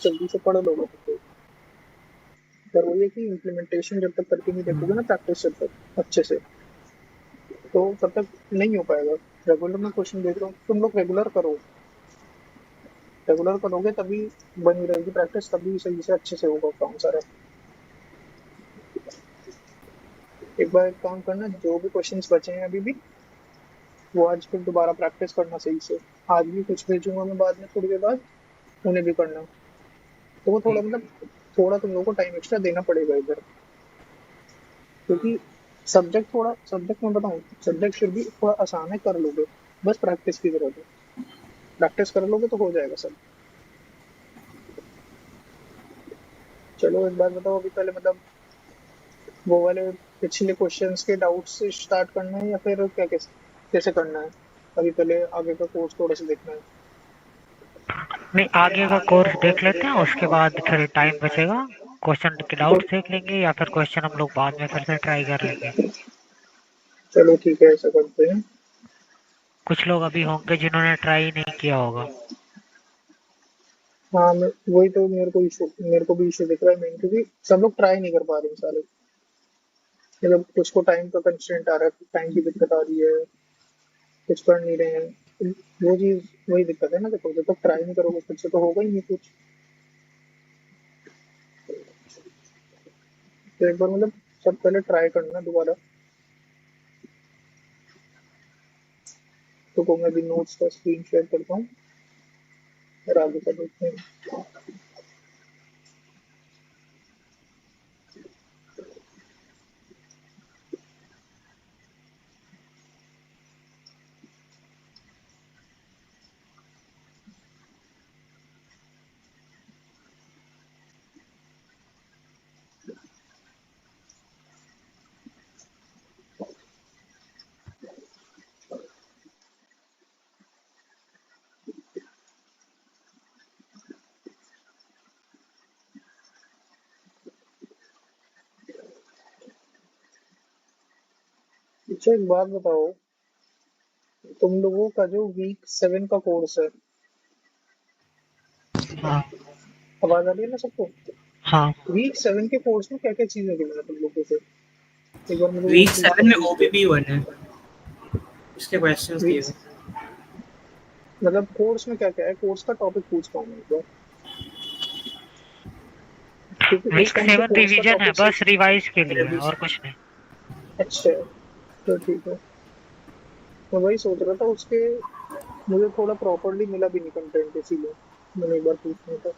जल्दी से पढ़ लोगे तो। पर वो ये कि इम्प्लीमेंटेशन जब तक करके नहीं देखोगे ना प्रैक्टिस जब तक अच्छे से, तो तब तक नहीं हो पाएगा। रेगुलर में क्वेश्चन देख रहा हूँ, तुम लोग रेगुलर करो, रेगुलर करोगे तभी बनी रहेगी प्रैक्टिस, तभी सही से अच्छे से होगा काम सारा। एक बार एक काम करना, जो भी क्वेश्चंस बचे हैं अभी भी, वो आज फिर दोबारा प्रैक्टिस करना सही से। आज भी कुछ भेजूंगा मैं बाद में थोड़ी देर बाद, उन्हें भी करना। तो वो थोड़ा मतलब थोड़ा तुम लोगों को टाइम एक्स्ट्रा देना पड़ेगा इधर, क्योंकि सब्जेक्ट में बताऊं, सब्जेक्ट फिर भी थोड़ा आसान है, कर लोगे। बस प्रैक्टिस की जरूरत है, प्रैक्टिस कर लोगे तो हो जाएगा सब। चलो एक बात बताओ, अभी पहले मतलब वो वाले पिछले क्वेश्चंस के डाउट से स्टार्ट करना है या फिर क्या, कैसे कैसे करना है? अभी पहले आगे का कोर्स थोड़ा सा देखना है। नहीं, आगे का कोर्स देख लेते हैं, उसके बाद फिर टाइम बचेगा क्वेश्चन के तो डाउट देख लेंगे, या फिर क्वेश्चन हम लोग बाद में फिर से ट्राई कर लेंगे। चलो ठीक है, ऐसा करते हैं। कुछ लोग अभी होंगे जिन्होंने ट्राई नहीं किया होगा। हाँ, मैं वही तो, मेरे को भी इशू दिख रहा है मेन, क्योंकि सब लोग ट्राई नहीं कर पा रहे हैं सारे। मतलब कुछ को टाइम का कंस्ट्रेंट आ रहा है, टाइम की दिक्कत आ रही है, कुछ कर नहीं रहे हैं। वो चीज वही दिक्कत है ना, देखो जब तक ट्राई नहीं करोगे खुद से तो होगा ही नहीं कुछ। तो एक बार मतलब सब पहले ट्राई करना दोबारा। तो मैं भी नोट्स का स्क्रीन शेयर करता हूँ, फिर आगे का देखते हैं। अच्छा एक बात बताओ, तुम लोगों का जो वीक 7 का कोर्स है, हाँ। आवाज आ रही है ना सबको? हाँ। वीक 7 के कोर्स में क्या क्या चीजें गिनी है तुम लोगों से? एक बार मुझे वो वीक चीज 7 में कंप्लीट कर। OBB 1 है, उसके क्वेश्चंस दिए वीक हुए। मतलब कोर्स में क्या क्या है, कोर्स का टॉपिक पूछता हूँ मैं एक बार, क्योंकि इस वीक टाइम से 7 कोर्स का रिवीजन है, टॉपिक बस सिर्फ रिवाइज के लिए है और रिवीजन। कुछ नहीं। अच्छा है, तो ठीक है। मैं वही सोच रहा था उसके, मुझे थोड़ा प्रॉपरली मिला भी नहीं कंटेंट, इसीलिए मैंने एक बार पूछना था।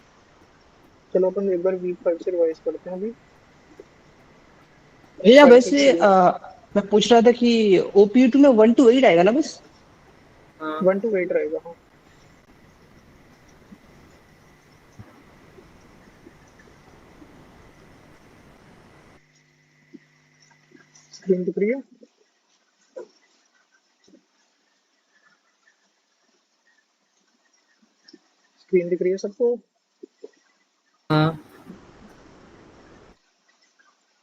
चलो अपन एक बार वीक 5 से रिवाइज करते हैं अभी। भैया फाइव वैसे सिक्स सेवन मैं पूछ रहा था कि OPU2 में 1 to 8 आएगा ना बस? हाँ। 1 to 8 रहेगा, हाँ। स्क्रीन दिख रही है? स्क्रीन दिख रही है सबको? हाँ।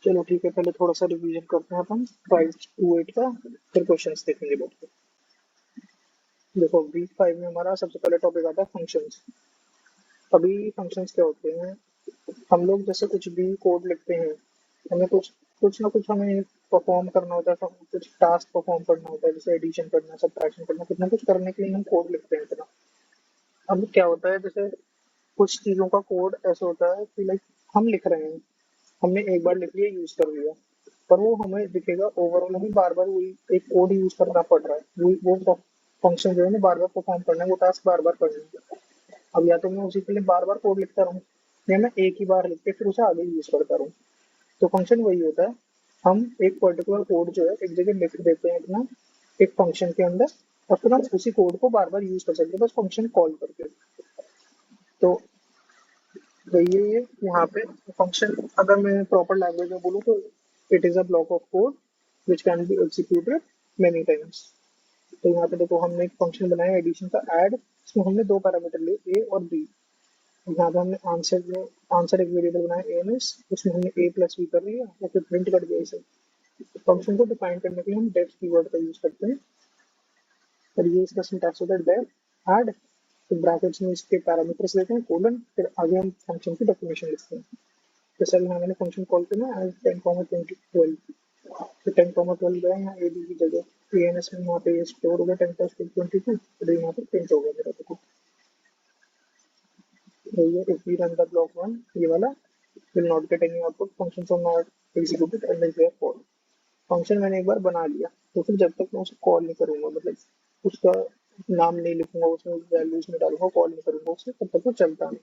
चलो ठीक है, पहले थोड़ा सा रिवीजन करते हैं अपन 5 to 8 का, फिर क्वेश्चंस देखेंगे बैठ के। देखो वीक 5 में हमारा सबसे पहले टॉपिक आता है फंक्शंस। अभी फंक्शंस क्या होते हैं, हम लोग जैसे कुछ भी कोड लिखते हैं, हमें कुछ कुछ ना कुछ हमें परफॉर्म करना होता है, कुछ टास्क परफॉर्म करना होता है, जैसे एडिशन करना, सब्ट्रैक्शन करना, कुछ ना कुछ करने के लिए हम कोड लिखते हैं इतना। अब क्या होता है, जैसे कुछ चीजों का कोड ऐसा होता है कि लाइक हम लिख रहे हैं, हमने एक बार लिख लिया, यूज कर लिया, पर वो हमें दिखेगा ओवरऑल हमें बार बार वही एक कोड यूज करना पड़ रहा है, वो फंक्शन जो है हमें बार बार परफॉर्म करना है, वो टास्क बार बार करना है। अब या तो मैं उसी के लिए बार बार कोड लिखता रहूँ, या मैं एक ही बार लिख के फिर उसे आगे यूज करता रहूँ। तो फंक्शन वही होता है, हम एक पर्टिकुलर कोड जो है एक जगह लिख देते हैं अपना एक फंक्शन के अंदर, और फिर हम उसी कोड को बार बार यूज कर सकते हैं बस फंक्शन कॉल करके। तो ये यहाँ पे फंक्शन, अगर मैं प्रॉपर लैंग्वेज में बोलूँ तो it is a block of code which can be executed many times. तो यहाँ पे देखो हमने एक फंक्शन बनाया एडिशन का, ऐड। इसमें हमने दो पैरामीटर लिए, ए और बी। यहाँ पे हमने आंसर एक वेरिएबल बनाया एएनएस, उसमें हमने ए प्लस बी कर लिया और फिर प्रिंट कर दिया इसे। फंक्शन को डिफाइन करने के लिए हम डेफ कीवर्ड का यूज करते हैं, और ये इसका सिंटैक्स होता है डेफ ऐड तो ब्रैकेट्स में इसके पैरामीटर्स देते हैं कोलन, फिर आगे हम फंक्शन की डेफिनेशन लिखते हैं। जैसे अभी मैंने फंक्शन कॉल किया एज 10,20,12, तो 10,12 गया यहाँ ए बी की जगह एएनएस में, यहाँ पे ये स्टोर हो गया 10,22, तो यहाँ पे प्रिंट हो गया मेरा। देखो ये if we run the block 1, ये वाला will not get any output, function are not executed unless they are called. Function मैंने एक बार बना लिया, तो फिर जब तक मैं उसे कॉल नहीं करूंगा, मतलब उसका नाम नहीं लिखूंगा उसमें, वैल्यूज में डालूंगा, कॉल नहीं करूंगा उसे, तब तक वो चलता नहीं।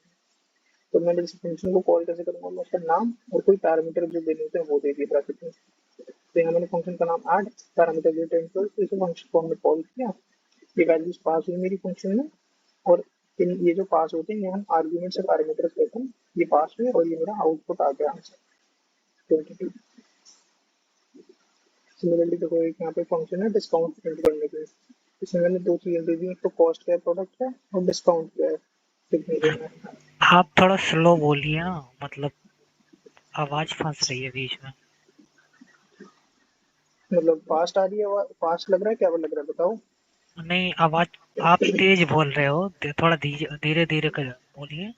तो मैंने इस फंक्शन को कॉल कैसे करूंगा, मैं उसका नाम और कोई पैरामीटर जो देने होते हैं वो दे दिए ब्रैकेट में। तो यहाँ मैंने फंक्शन का नाम ऐड, पैरामीटर दिए 10, 12, तो इसे फंक्शन को हमने कॉल किया, ये वैल्यूज पास हुई मेरी फंक्शन में, और इन ये जो पास होते हैं ये हम आर्ग्यूमेंट से पैरामीटर्स लेते हैं, ये पास हुए और ये मेरा आउटपुट आ गया आंसर 22। सिमिलरली देखो एक यहाँ पे फंक्शन है डिस्काउंट प्रिंट करने के लिए, इसमें मैंने दो चीजें दे दी, एक तो कॉस्ट क्या है प्रोडक्ट का, और डिस्काउंट क्या है कितने देना है। आप थोड़ा स्लो बोलिए ना, मतलब आवाज फंस रही है बीच में। मतलब फास्ट आ रही है, फास्ट लग रहा है, क्या लग रहा है बताओ। नहीं, आवाज आप तेज बोल रहे हो, थोड़ा धीरे धीरे कर बोलिए।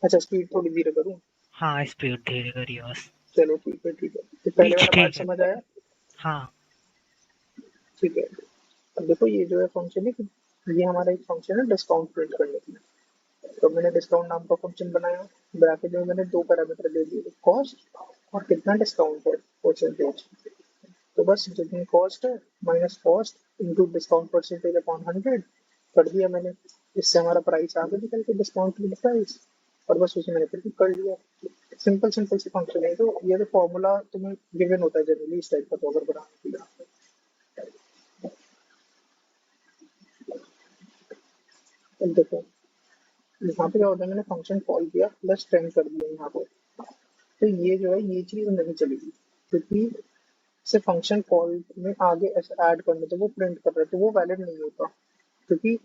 अच्छा स्पीड थोड़ी धीरे करूँ। हाँ, स्पीड धीरे करिए बस। चलो ठीक है ठीक है, तो पहले पिच वाला पार्ट ठीक है। समझ आया। हाँ। ठीक है, अब देखो ये जो है फंक्शन है, ये हमारा एक फंक्शन है डिस्काउंट प्रिंट करने के लिए। तो मैंने डिस्काउंट नाम का फंक्शन बनाया, ब्रैकेट में मैंने दो पैरामीटर दे दिए, कॉस्ट और कितना डिस्काउंट है परसेंटेज। तो बस जितनी कॉस्ट है minus cost into discount percentage upon 100 कर दिया मैंने, इससे हमारा प्राइस आ गया निकल के, डिस्काउंट की प्राइस, और बस उसे मैंने फिर कर लिया। सिंपल सिंपल सी फंक्शन है, तो ये तो फॉर्मूला तुम्हें गिवन होता है जनरली इस टाइप का, तो अगर बनाने के लिए अब देखो यहाँ पे क्या होता है, मैंने फंक्शन कॉल किया प्लस 10 कर दिया यहाँ पे, तो ये जो है ये चीज नहीं चलेगी, क्योंकि से फंक्शन कॉल में आगे ऐसे ऐड करने तो वो प्रिंट कर रहा है, तो वो वैलिड नहीं होता, क्योंकि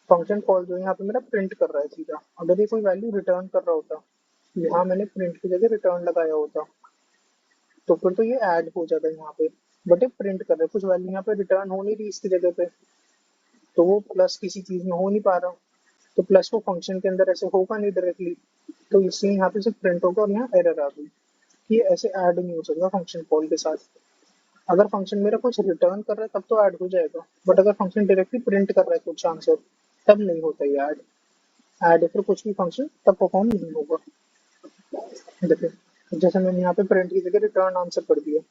फंक्शन कॉल जो है यहाँ पे मेरा प्रिंट कर रहा है सीधा। अगर ये कोई वैल्यू रिटर्न कर रहा होता, यहाँ मैंने प्रिंट की जगह रिटर्न लगाया होता, तो फिर तो ये ऐड हो जाता है यहाँ पे, बट ये प्रिंट कर रहा है, कुछ वैल्यू यहाँ पे रिटर्न हो नहीं रही इसकी जगह पे, तो वो प्लस किसी चीज में हो नहीं पा रहा, तो प्लस वो फंक्शन के अंदर ऐसे होगा नहीं डायरेक्टली, तो इसलिए यहाँ पे सिर्फ प्रिंट होगा और यहाँ एरर आ गई कि ये ऐसे ऐड नहीं हो सकता फंक्शन कॉल के साथ। अगर फंक्शन मेरा कुछ रिटर्न कर रहा है तब तो ऐड हो जाएगा, बट अगर फंक्शन डायरेक्टली प्रिंट कर रहा है कुछ आंसर, तब नहीं होता ये ऐड। ऐड फिर कुछ भी फंक्शन तब परफॉर्म नहीं होगा। देखिए जैसे मैंने यहाँ पे प्रिंट की जगह रिटर्न आंसर कर दिया,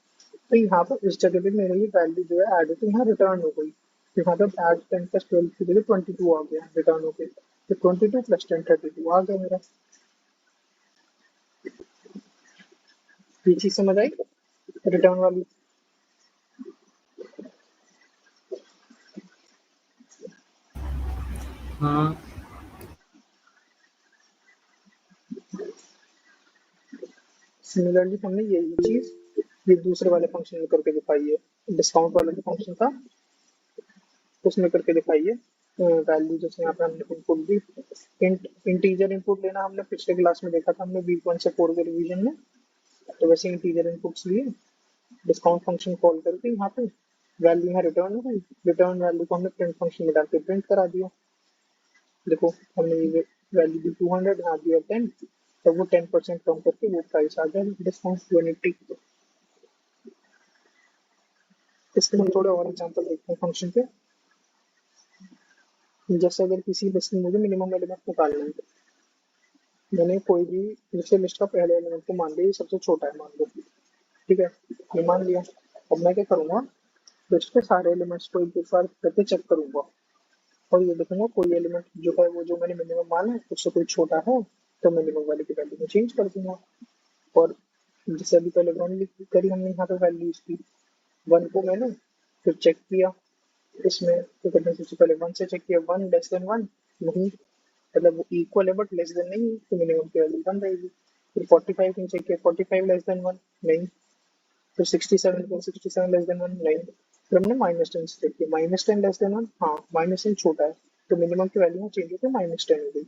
तो यहाँ पर इस जगह पे मेरे ये वैल्यू जो है ऐड होती है, यहाँ रिटर्न हो गई, तो यहाँ पे ऐड 10 प्लस 12 की जगह 22 आ गया रिटर्न होके, तो 22 प्लस 10 32 आ गया मेरा। ये चीज समझ आई रिटर्न वाली। हाँ। सिमिलरली हमने यही चीज ये दूसरे वाले फंक्शन में करके दिखाई है, डिस्काउंट वाला जो फंक्शन था उसमें करके दिखाई है। वैल्यू जैसे यहाँ पे हमने इनपुट दी, इंटीजर इनपुट लेना हमने पिछले क्लास में देखा था, हमने वीक 1 से 4 के रिवीजन में, तो वैसे इंटीजर इनपुट्स लिए डिस्काउंट फंक्शन कॉल करके यहाँ पे वैल्यू यहाँ रिटर्न हो गई, रिटर्न वैल्यू को हमने प्रिंट फंक्शन में डाल के प्रिंट करा दिया। देखो हमने ये वैल्यू दी 200, यहाँ दिया 10, तो वो 10% कम करके वो प्राइस आ गया डिस्काउंट 180। इसके हम थोड़े और एग्जांपल देखते हैं फंक्शन के। जैसे अगर किसी लिस्ट में मुझे मिनिमम एलिमेंट निकालना है, मैंने कोई भी जैसे लिस्ट का पहले एलिमेंट को मान लिया, ये सबसे छोटा है मान लो, ठीक है, ये मान लिया। अब मैं क्या करूंगा, लिस्ट के सारे एलिमेंट्स को एक बार करके चेक करूंगा, और ये देखूंगा कोई एलिमेंट जो है वो जो मैंने मिनिमम माना है उससे कोई छोटा है, तो मिनिमम वाले की वैल्यू में चेंज कर दूंगा। और जैसे अभी पहले वन करी हमने यहाँ पे वैल्यूज की, वन को मैंने फिर चेक किया, इसमें तो करने से पहले वन से चेक किया, वन लेस देन वन नहीं, मतलब वो इक्वल है बट लेस देन नहीं है, तो मिनिमम की वैल्यू वन रहेगी। फिर 45 में चेक किया, 45 लेस देन वन नहीं, फिर 67 को 67 लेस देन वन नहीं, फिर हमने -10 से चेक किया, -10 लेस देन वन, हाँ -10 छोटा है, तो मिनिमम की वैल्यू चेंज होकर -10 हो गई।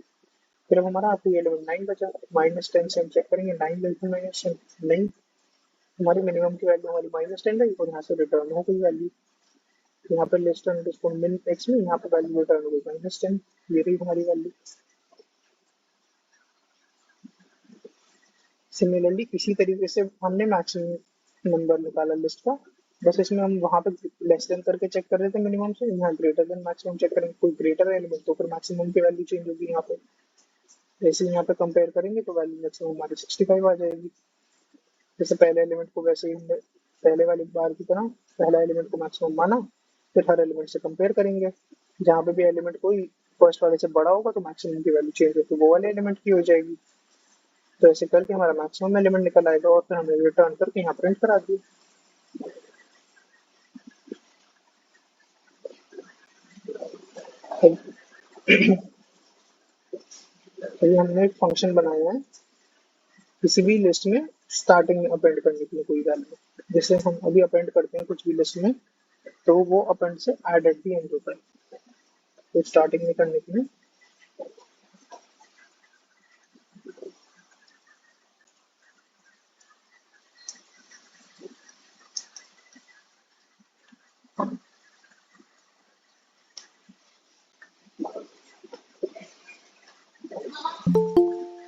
फिर अब हमारा आखिरी एलिमेंट 9 बचा, -10 से हम चेक करेंगे, 9 लेस देन -10 नहीं, हमारी मिनिमम की वैल्यू हमारी -10 रही और यहाँ से रिटर्न हो गई वैल्यू। यहाँ पे लिस्ट अंडरस्कोर मिन एक्स में यहाँ पे वैल्यू रिटर्न होगी -10, ये रही हमारी वैल्यू। सिमिलरली इसी तरीके से हमने मैक्सिमम नंबर निकाला लिस्ट का, बस इसमें हम वहाँ पे लेस देन करके चेक कर रहे थे मिनिमम से, यहाँ ग्रेटर देन मैक्सिमम चेक करेंगे, कोई ग्रेटर एलिमेंट तो फिर मैक्सिमम की वैल्यू चेंज होगी यहाँ पे। जैसे यहाँ पे कंपेयर करेंगे तो वैल्यू मैक्सिमम हमारी 65 आ जाएगी। जैसे पहले एलिमेंट को वैसे ही हमने पहले वाली बार की तरह पहला एलिमेंट को मैक्सिमम माना, फिर हर एलिमेंट से कंपेयर करेंगे, जहाँ पे भी एलिमेंट कोई फर्स्ट वाले से बड़ा होगा तो मैक्सिमम की वैल्यू चेंज होगी, वो वाले एलिमेंट की हो जाएगी। तो ऐसे करके हमारा मैक्सिमम एलिमेंट निकल आएगा और फिर हमने रिटर्न करके यहाँ प्रिंट करा दिया। तो ये हमने एक फंक्शन बनाया है किसी भी लिस्ट में स्टार्टिंग में अपेंड करने के लिए कोई वैल्यू, जैसे हम अभी अपेंड करते हैं कुछ भी लिस्ट में तो वो अपेंड से ऐड एट द एंड होता है, तो स्टार्टिंग में करने के लिए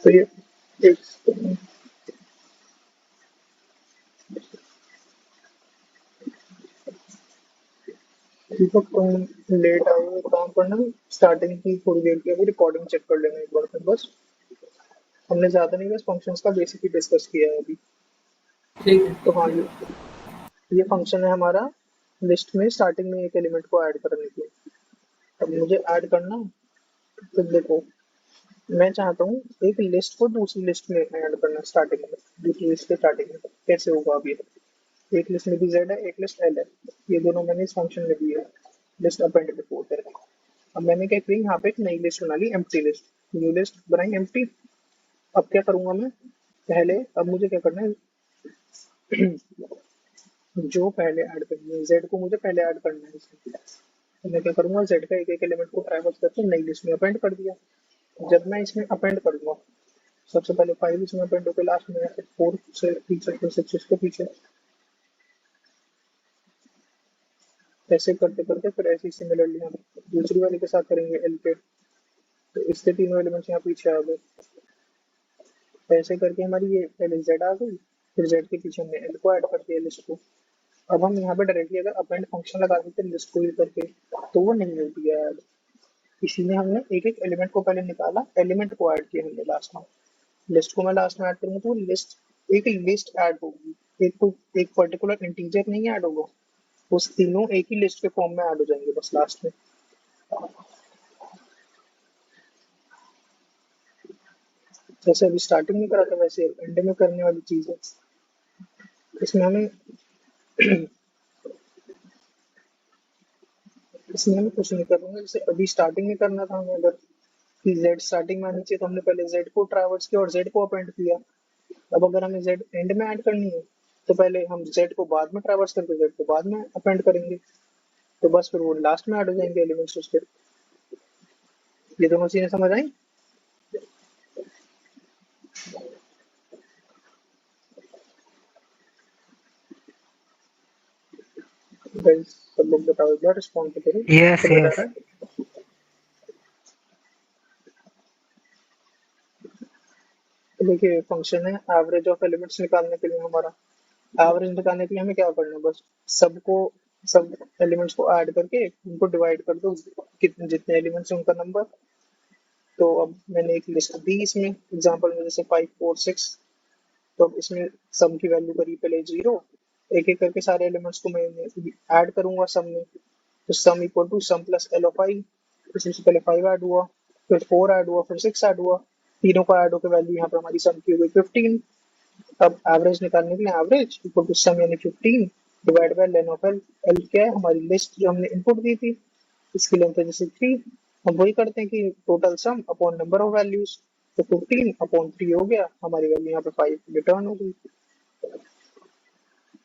तो ये एक दीपक तुम लेट आए हो, काम करना, स्टार्टिंग की थोड़ी देर की अभी रिकॉर्डिंग चेक कर लेना एक बार फिर बस। हमने ज्यादा नहीं, बस फंक्शंस का बेसिक ही डिस्कस किया है अभी। ठीक है। तो हाँ, ये फंक्शन है हमारा लिस्ट में स्टार्टिंग में एक एलिमेंट को ऐड करने के लिए। अब मुझे ऐड करना, तो देखो मैं चाहता हूँ एक लिस्ट को दूसरी लिस्ट में ऐड करना, स्टार्टिंग में दूसरी लिस्ट के स्टार्टिंग में कैसे होगा। अभी एक लिस्ट में भी जेड है, एक लिस्ट एल है, ये दोनों मैंने इस फंक्शन में दिए है, लिस्ट अपेंड रिपोर्ट है। अब मैंने क्या किया, यहाँ पे एक नई लिस्ट बना ली, एम्प्टी लिस्ट, न्यू लिस्ट बनाई एम्प्टी। अब क्या करूंगा मैं, पहले अब मुझे क्या करना है, जो पहले ऐड करनी है जेड को मुझे पहले ऐड करना है इसमें। तो मैं क्या करूंगा, जेड का एक एक एलिमेंट को ट्रैवर्स करके नई लिस्ट में अपेंड कर दिया। जब मैं इसमें अपेंड करूंगा, सबसे पहले 5 इसमें अपेंड होकर लास्ट में 4 से पीछे, फिर 6 के पीछे, ऐसे करते करते फिर ऐसे सिमिलरली हम दूसरी वाली के साथ करेंगे एल पे, तो इसके तीनों एलिमेंट्स यहाँ पीछे आ गए। ऐसे करके हमारी ये पहले जेड आ गई, फिर जेड के पीछे हमने एल को ऐड कर दिया लिस्ट को। अब हम यहाँ पे डायरेक्टली अगर अपेंड फंक्शन लगा देते लिस्ट को करके तो वो नहीं होती है ऐड, इसीलिए हमने एक एक एलिमेंट को पहले निकाला, एलिमेंट को ऐड किया हमने लास्ट में। लिस्ट को मैं लास्ट में ऐड करूंगा तो लिस्ट एक लिस्ट ऐड होगी, एक पर्टिकुलर इंटीजर नहीं ऐड होगा, उस तीनों एक ही लिस्ट के फॉर्म में ऐड हो जाएंगे बस लास्ट में। जैसे अभी स्टार्टिंग में करा था वैसे एंड में करने वाली चीज है। इसमें हमें इसमें हमें कुछ नहीं करना, जैसे अभी स्टार्टिंग में करना था हमें, अगर कि जेड स्टार्टिंग में आनी चाहिए तो हमने पहले जेड को ट्रैवर्स किया और जेड को अपेंड किया। अब अगर हमें जेड एंड में ऐड करनी है तो पहले हम जेड को बाद में ट्रैवर्स करके जेड को बाद में अपेंड करेंगे, तो बस फिर वो लास्ट में ऐड हो जाएंगे एलिमेंट्स उसके। ये दोनों चीजें समझ आई। गाइस सब लोग बताओ एक बार, रिस्पॉन्ड तो करो, यस समझ आ यस। रहा है। तो देखिए फंक्शन है एवरेज ऑफ एलिमेंट्स निकालने के लिए, हमारा एवरेज निकालने के लिए हमें क्या करना है, बस सबको सब एलिमेंट्स को ऐड करके उनको डिवाइड कर दो, कितने जितने एलिमेंट्स हैं उनका नंबर। तो अब मैंने एक लिस्ट दी इसमें एग्जांपल में, जैसे 5 4 6, तो अब इसमें सम की वैल्यू करी पहले 0, एक एक करके सारे एलिमेंट्स को मैं ऐड करूंगा सम में, तो sum equal to sum plus L of I, इसमें से पहले 5 ऐड हुआ, फिर 4 ऐड हुआ, फिर 6 ऐड हुआ, तीनों का ऐड होकर वैल्यू यहाँ पर हमारी सम की हो गई 15। अब एवरेज निकालने के लिए एवरेज इक्वल टू सम यानी 15 divide by lane of L. L क्या है, हमारी लिस्ट जो हमने इनपुट दी थी, इसकी लेंथ है जैसे 3, हम वही करते हैं कि total sum upon number of values, तो 15 अपॉन 3 हो गया, हमारी वैल्यू यहाँ पे 5 रिटर्न हो गई।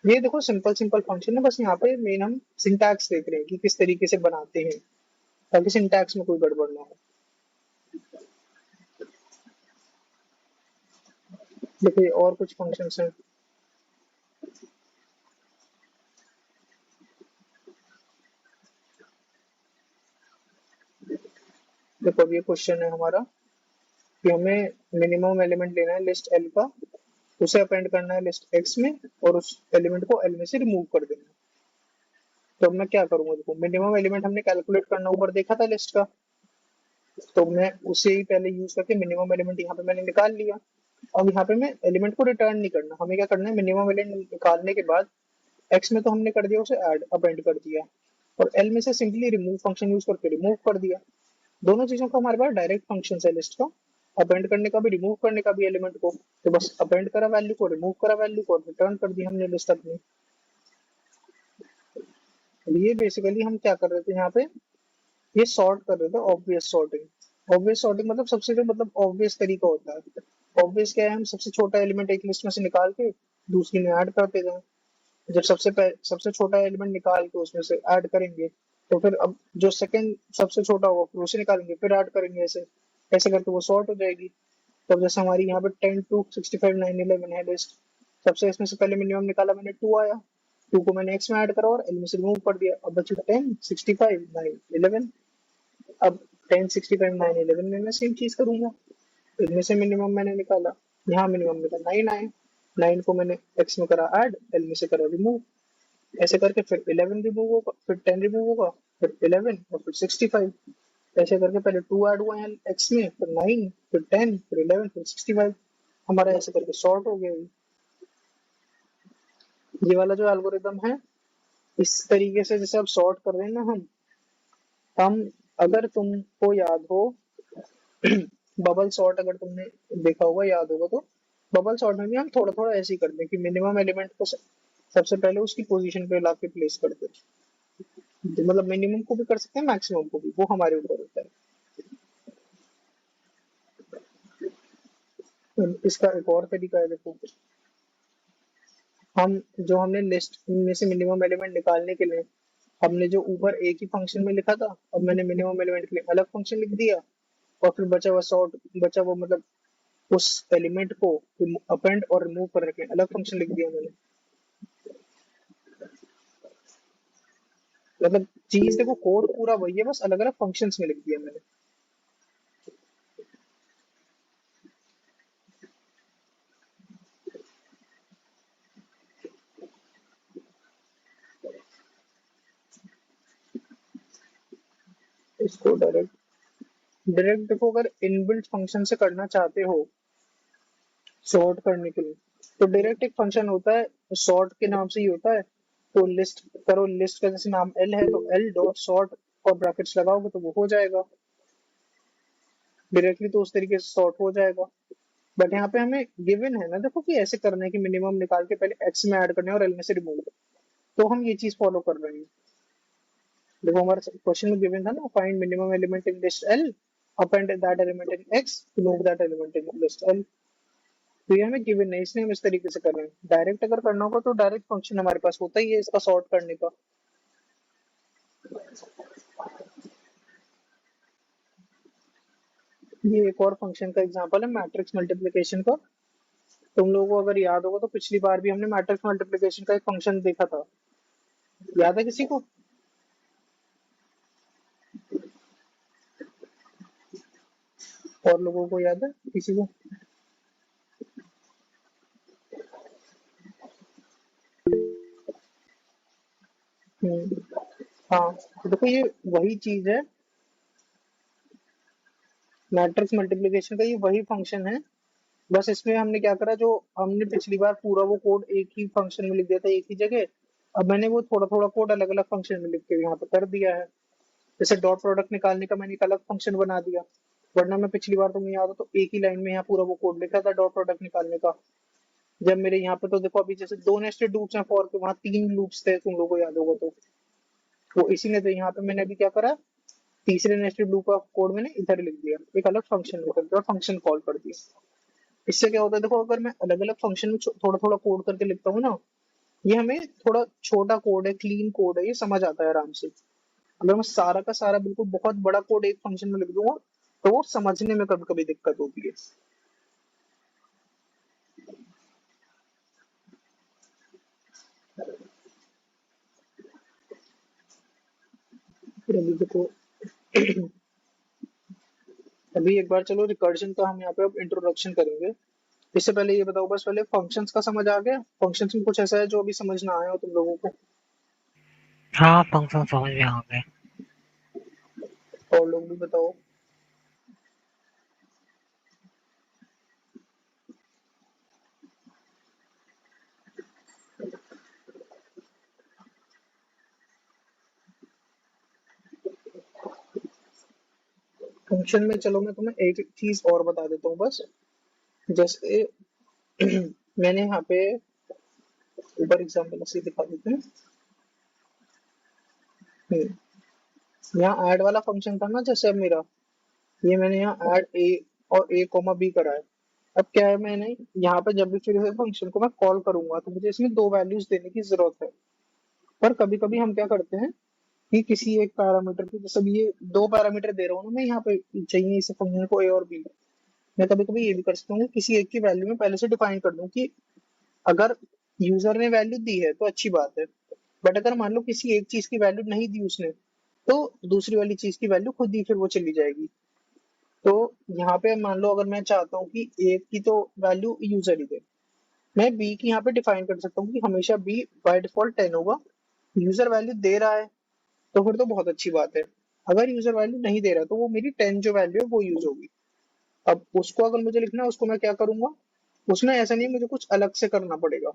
ये देखो सिंपल सिंपल फंक्शन है, बस यहाँ पे मेन हम सिंटैक्स देख रहे हैं कि किस तरीके से बनाते हैं, ताकि सिंटैक्स में कोई गड़बड़ ना हो। देखिए और कुछ फंक्शंस हैं, अब ये क्वेश्चन है हमारा कि हमें मिनिमम एलिमेंट लेना है लिस्ट एल का, उसे अपेंड करना है लिस्ट एक्स में और उस एलिमेंट को एल में से रिमूव कर देना है। तो अब मैं क्या करूंगा, देखो मिनिमम एलिमेंट हमने कैलकुलेट करना ऊपर देखा था लिस्ट का, तो मैं उसे ही पहले यूज करके मिनिमम एलिमेंट यहाँ पे मैंने निकाल लिया। अब यहाँ पे मैं एलिमेंट को रिटर्न नहीं करना, हमें क्या करना है, मिनिमम एलिमेंट निकालने के बाद एक्स में तो हमने कर दिया, उसे ऐड अपेंड कर दिया और एल में से सिंपली रिमूव फंक्शन यूज करके रिमूव कर दिया। दोनों चीजों का हमारे पास डायरेक्ट फंक्शन है लिस्ट का, अपेंड करने का भी रिमूव करने का भी एलिमेंट को, तो बस अपेंड करा वैल्यू को, रिमूव करा वैल्यू को, रिटर्न कर दी हमने लिस्ट अपनी। ये बेसिकली हम क्या कर रहे थे यहाँ पे, ये सॉर्ट कर रहे थे, ऑब्वियस सॉर्टिंग। ऑब्वियस सॉर्टिंग मतलब सबसे जो मतलब ऑब्वियस तरीका होता है। ऑब्वियस क्या है, हम सबसे छोटा एलिमेंट एक लिस्ट में से निकाल के दूसरी में ऐड करते जाएं। जब सबसे छोटा एलिमेंट निकाल के उसमें से ऐड करेंगे, तो फिर अब जो सेकंड सबसे छोटा होगा फिर उसे निकालेंगे फिर ऐड करेंगे, ऐसे ऐसे करके वो सॉर्ट हो जाएगी। तब जैसे हमारी यहाँ पे 10 to 65 9 11 है लिस्ट, सबसे इसमें से पहले मिनिमम निकाला मैंने 2 आया, 2 को मैंने एक्स में ऐड करा और एल में से रिमूव कर दिया, अब बची 10 65 9 11। अब 10 65 9 11 में मैं सेम चीज करूंगा, इनमें से मिनिमम मैंने निकाला, यहाँ मिनिमम में 9 आए, 9 को मैंने एक्स में करा ऐड, एल में से करा रिमूव, ऐसे करके फिर 11 रिमूव होगा, फिर 10 रिमूव होगा, फिर 11 और फिर 65। ऐसे करके पहले 2 ऐड हुआ है एक्स में, फिर 9, फिर 10, फिर 11, फिर 65। हमारा ऐसे करके सॉर्ट हो गया। ये वाला जो एल्गोरिदम है, इस तरीके से जैसे अब सॉर्ट कर रहे हैं ना हम अगर तुमको याद हो बबल सॉर्ट अगर तुमने देखा होगा, याद होगा तो बबल सॉर्ट में भी हम थोड़ा थोड़ा ऐसे ही करते हैं कि मिनिमम एलिमेंट को सबसे पहले उसकी पोजीशन पे लाके प्लेस करते हैं। तो मतलब मिनिमम को भी कर सकते हैं, मैक्सिमम को भी, वो हमारे ऊपर होता है। इसका एक और तरीका है, देखो हम जो हमने लिस्ट में से मिनिमम एलिमेंट निकालने के लिए हमने जो ऊपर एक ही फंक्शन में लिखा था, अब मैंने मिनिमम एलिमेंट के लिए अलग फंक्शन लिख दिया और फिर बचा हुआ मतलब उस एलिमेंट को अपेंड और रिमूव करने के लिए अलग फंक्शन लिख दिया मैंने। मतलब चीज देखो, कोड पूरा वही है, बस अलग अलग फंक्शंस में लिख दिया मैंने। इसको डायरेक्ट डायरेक्ट देखो, अगर इनबिल्ट फंक्शन से करना चाहते हो सॉर्ट करने के लिए, तो डायरेक्ट एक फंक्शन होता है सॉर्ट के नाम से ही होता है। तो लिस्ट करो, लिस्ट का जैसे नाम एल है तो एल डॉट सॉर्ट और ब्रैकेट्स लगाओगे तो वो हो जाएगा डायरेक्टली, तो उस तरीके से सॉर्ट हो जाएगा। बट यहाँ पे हमें गिवन है ना, देखो कि ऐसे करना है कि मिनिमम निकाल के पहले एक्स में ऐड करना है और एल में से रिमूव, तो हम ये चीज फॉलो कर रहे हैं। देखो हमारे क्वेश्चन में गिवन था ना, find minimum element in list L, append that element in x, remove that element in list L. तो ये हमें गिवन है, इसलिए हम इस तरीके से कर रहे हैं। डायरेक्ट अगर करना होगा तो डायरेक्ट फंक्शन हमारे पास होता ही है इसका सॉर्ट करने का। ये एक और फंक्शन का एग्जांपल है मैट्रिक्स मल्टीप्लिकेशन का। तुम लोगों को अगर याद होगा तो पिछली बार भी हमने मैट्रिक्स मल्टीप्लिकेशन का एक फंक्शन देखा था, याद है किसी को? और लोगों को याद है किसी को? हाँ, तो देखो ये वही चीज है, मैट्रिक्स मल्टीप्लिकेशन का ये वही फंक्शन है। बस इसमें हमने क्या करा, जो हमने पिछली बार पूरा वो कोड एक ही फंक्शन में लिख दिया था एक ही जगह, अब मैंने वो थोड़ा थोड़ा कोड अलग अलग फंक्शन में लिख के यहाँ पे कर दिया है। जैसे डॉट प्रोडक्ट निकालने का मैंने एक अलग फंक्शन बना दिया, वरना मैं पिछली बार तुम्हें याद हो तो एक ही लाइन में यहाँ पूरा वो कोड लिखा था डॉट प्रोडक्ट निकालने का। जब मेरे यहाँ पे तो देखो अभी जैसे दो नेस्टेड लूप्स हैं फॉर के, वहां 3 लूप्स थे, तुम लोगों को याद होगा तो वो इसीलिए, तो यहाँ पे मैंने अभी क्या करा, तीसरे नेस्टेड लूप का कोड मैंने इधर लिख दिया, एक अलग फंक्शन में कर दिया और फंक्शन कॉल कर दिया। इससे क्या होता है, देखो अगर मैं अलग अलग फंक्शन में थोड़ा थोड़ा कोड करके लिखता हूँ ना, ये हमें थोड़ा छोटा कोड है, क्लीन कोड है, ये समझ आता है आराम से। अगर मैं सारा का सारा बिल्कुल बहुत बड़ा कोड एक फंक्शन में लिख दूंगा तो वो समझने में कभी कभी दिक्कत होती है। फिर अभी देखो अभी एक बार चलो रिकर्जन का हम यहाँ पे अब इंट्रोडक्शन करेंगे। इससे पहले ये बताओ, बस पहले फंक्शंस का समझ आ गया? फंक्शंस में कुछ ऐसा है जो अभी समझ ना आया हो तुम लोगों को? हाँ फंक्शन समझ में आ गए। और लोग भी बताओ। फंक्शन में चलो मैं तुम्हें एक चीज और बता देता हूँ बस। जैसे मैंने यहाँ पे ऊपर एग्जाम्पल ऐसे दिखा देते हैं। यहाँ ऐड वाला फंक्शन था ना, जैसे अब मेरा ये मैंने यहाँ ऐड ए और ए कॉमा बी करा है। अब क्या है, मैंने यहाँ पे जब भी फिर से फंक्शन को मैं कॉल करूंगा तो मुझे इसमें दो वैल्यूज देने की जरूरत है। पर कभी कभी हम क्या करते हैं कि किसी एक पैरामीटर की, जैसे अभी ये दो पैरामीटर दे रहा हूँ ना मैं यहाँ पे, चाहिए इसे फंक्शन को ए और बी। मैं कभी कभी ये भी कर सकता हूँ कि किसी एक की वैल्यू में पहले से डिफाइन कर दूं कि अगर यूजर ने वैल्यू दी है तो अच्छी बात है, बट अगर मान लो किसी एक चीज की वैल्यू नहीं दी उसने, तो दूसरी वाली चीज की वैल्यू खुद ही फिर वो चली जाएगी। तो यहाँ पे मान लो अगर मैं चाहता हूँ कि ए की तो वैल्यू यूजर ही दे, मैं बी की यहाँ पे डिफाइन कर सकता हूँ कि हमेशा बी बाय डिफॉल्ट 10 होगा। यूजर वैल्यू दे रहा है तो फिर तो बहुत अच्छी बात है। अगर यूजर वैल्यू नहीं दे रहा तो वो मेरी 10 जो वैल्यू है वो यूज होगी। अब उसको अगर मुझे लिखना है, उसको मैं क्या करूंगा, उसमें ऐसा नहीं है, मुझे कुछ अलग से करना पड़ेगा।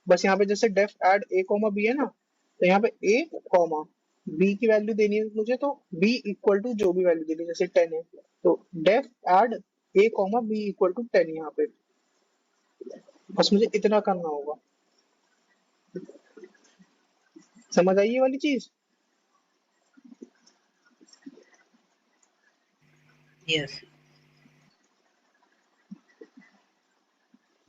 बस यहाँ पे जैसे def add a comma B है ना, तो यहाँ पे ए कॉमा बी की वैल्यू देनी है मुझे, तो बी इक्वल टू जो भी वैल्यू देनी है, जैसे 10 है तो def add a comma b equal to 10 यहाँ पे। बस मुझे इतना करना होगा। समझ आई ये वाली चीज? यस।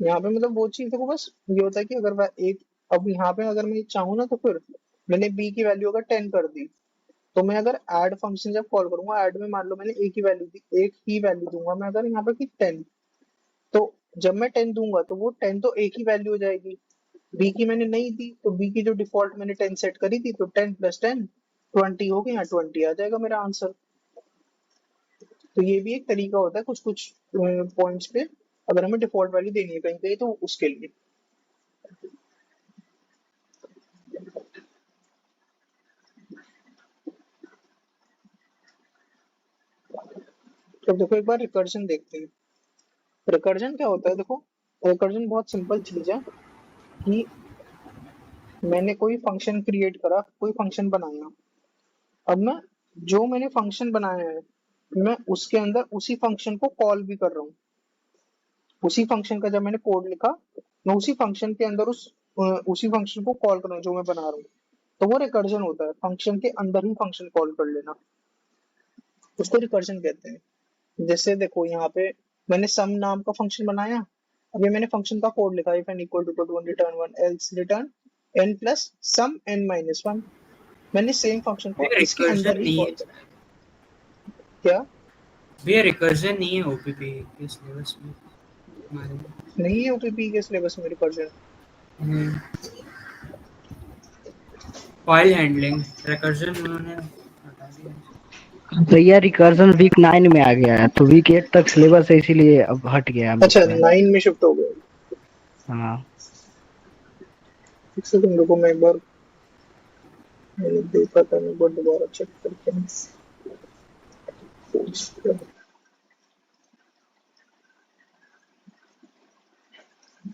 यहाँ पे मतलब वो चीज देखो, बस ये होता है कि अगर मैं एक, अब यहाँ पे अगर मैं चाहूँ ना तो फिर मैंने बी की वैल्यू अगर 10 कर दी, तो मैं अगर ऐड फंक्शन जब कॉल करूंगा, ऐड में मान लो मैंने एक ही वैल्यू दी, एक ही वैल्यू दूंगा मैं अगर यहाँ पे कि 10, तो जब मैं 10 दूंगा तो वो 10 तो एक ही वैल्यू हो जाएगी। बी की मैंने नहीं दी तो बी की जो डिफॉल्ट मैंने 10 सेट करी थी, तो 10 प्लस 10 20 हो गया, 20 आ जाएगा मेरा आंसर। तो ये भी एक तरीका होता है कुछ कुछ पॉइंट्स पे अगर हमें डिफॉल्ट वैल्यू देनी है कहीं कहीं, तो उसके लिए। तो देखो एक बार रिकर्जन देखते हैं। रिकर्जन क्या होता है, देखो रिकर्जन बहुत सिंपल चीज है कि मैंने कोई फंक्शन क्रिएट करा, कोई फंक्शन बनाया। अब मैं जो मैंने फंक्शन बनाया है, मैं उसके अंदर उसी फंक्शन को कॉल भी कर रहा हूँ। उसी फंक्शन का जब मैंने कोड लिखा, मैं उसी फंक्शन के अंदर उसी फंक्शन को कॉल कर रहा हूँ जो मैं बना रहा हूँ। तो वो रिकर्जन होता है, फंक्शन के अंदर ही फंक्शन कॉल कर लेना, उसको रिकर्जन कहते हैं। जैसे देखो यहाँ पे मैंने सम नाम का फंक्शन बनाया। अभी मैंने फंक्शन का कोड लिखा, if n equal to 1 return 1 else return n plus sum n minus 1। मैंने सेम फंक्शन को भैया इसके रिकर्जन अंदर ही नहीं कॉल है, करा। क्या भैया रिकर्जन नहीं है ओपीपी के सिलेबस में हमारे में। नहीं है ओपीपी के सिलेबस में रिकर्जन? फाइल हैंडलिंग रिकर्जन उन्होंने हटा दिया। भैया रिकर्जन वीक 9 में आ गया है, तो वीक 8 तक सिलेबस है, इसीलिए अब हट गया हम अच्छा, लोग में। 9 में शिफ्ट हो गया। हाँ। एक सेकंड रुको, मैं एक बार, मैंने देखा था, मैं एक बार दोबारा चेक करके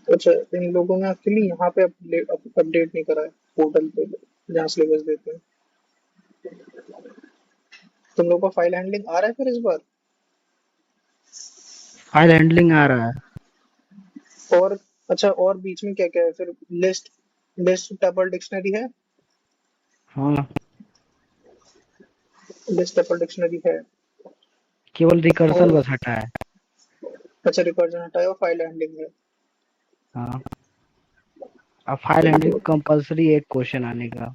अच्छा, इन लोगों ने एक्चुअली यहाँ पे अपडेट नहीं करा है पोर्टल पे जहाँ सिलेबस देते हैं। तुम लोग का फाइल हैंडलिंग आ रहा है फिर इस बार? फाइल हैंडलिंग आ रहा है। और अच्छा, और बीच में क्या क्या है फिर? लिस्ट, लिस्ट टपल डिक्शनरी है? हाँ, लिस्ट टपल डिक्शनरी है। केवल रिकर्जन और बस हटा है। अच्छा, रिकर्जन हटाया और फाइल हैंडलिंग है। हाँ, अब फाइल चलो हैंडलिंग तो कंपलसरी एक क्वेश्चन आने का,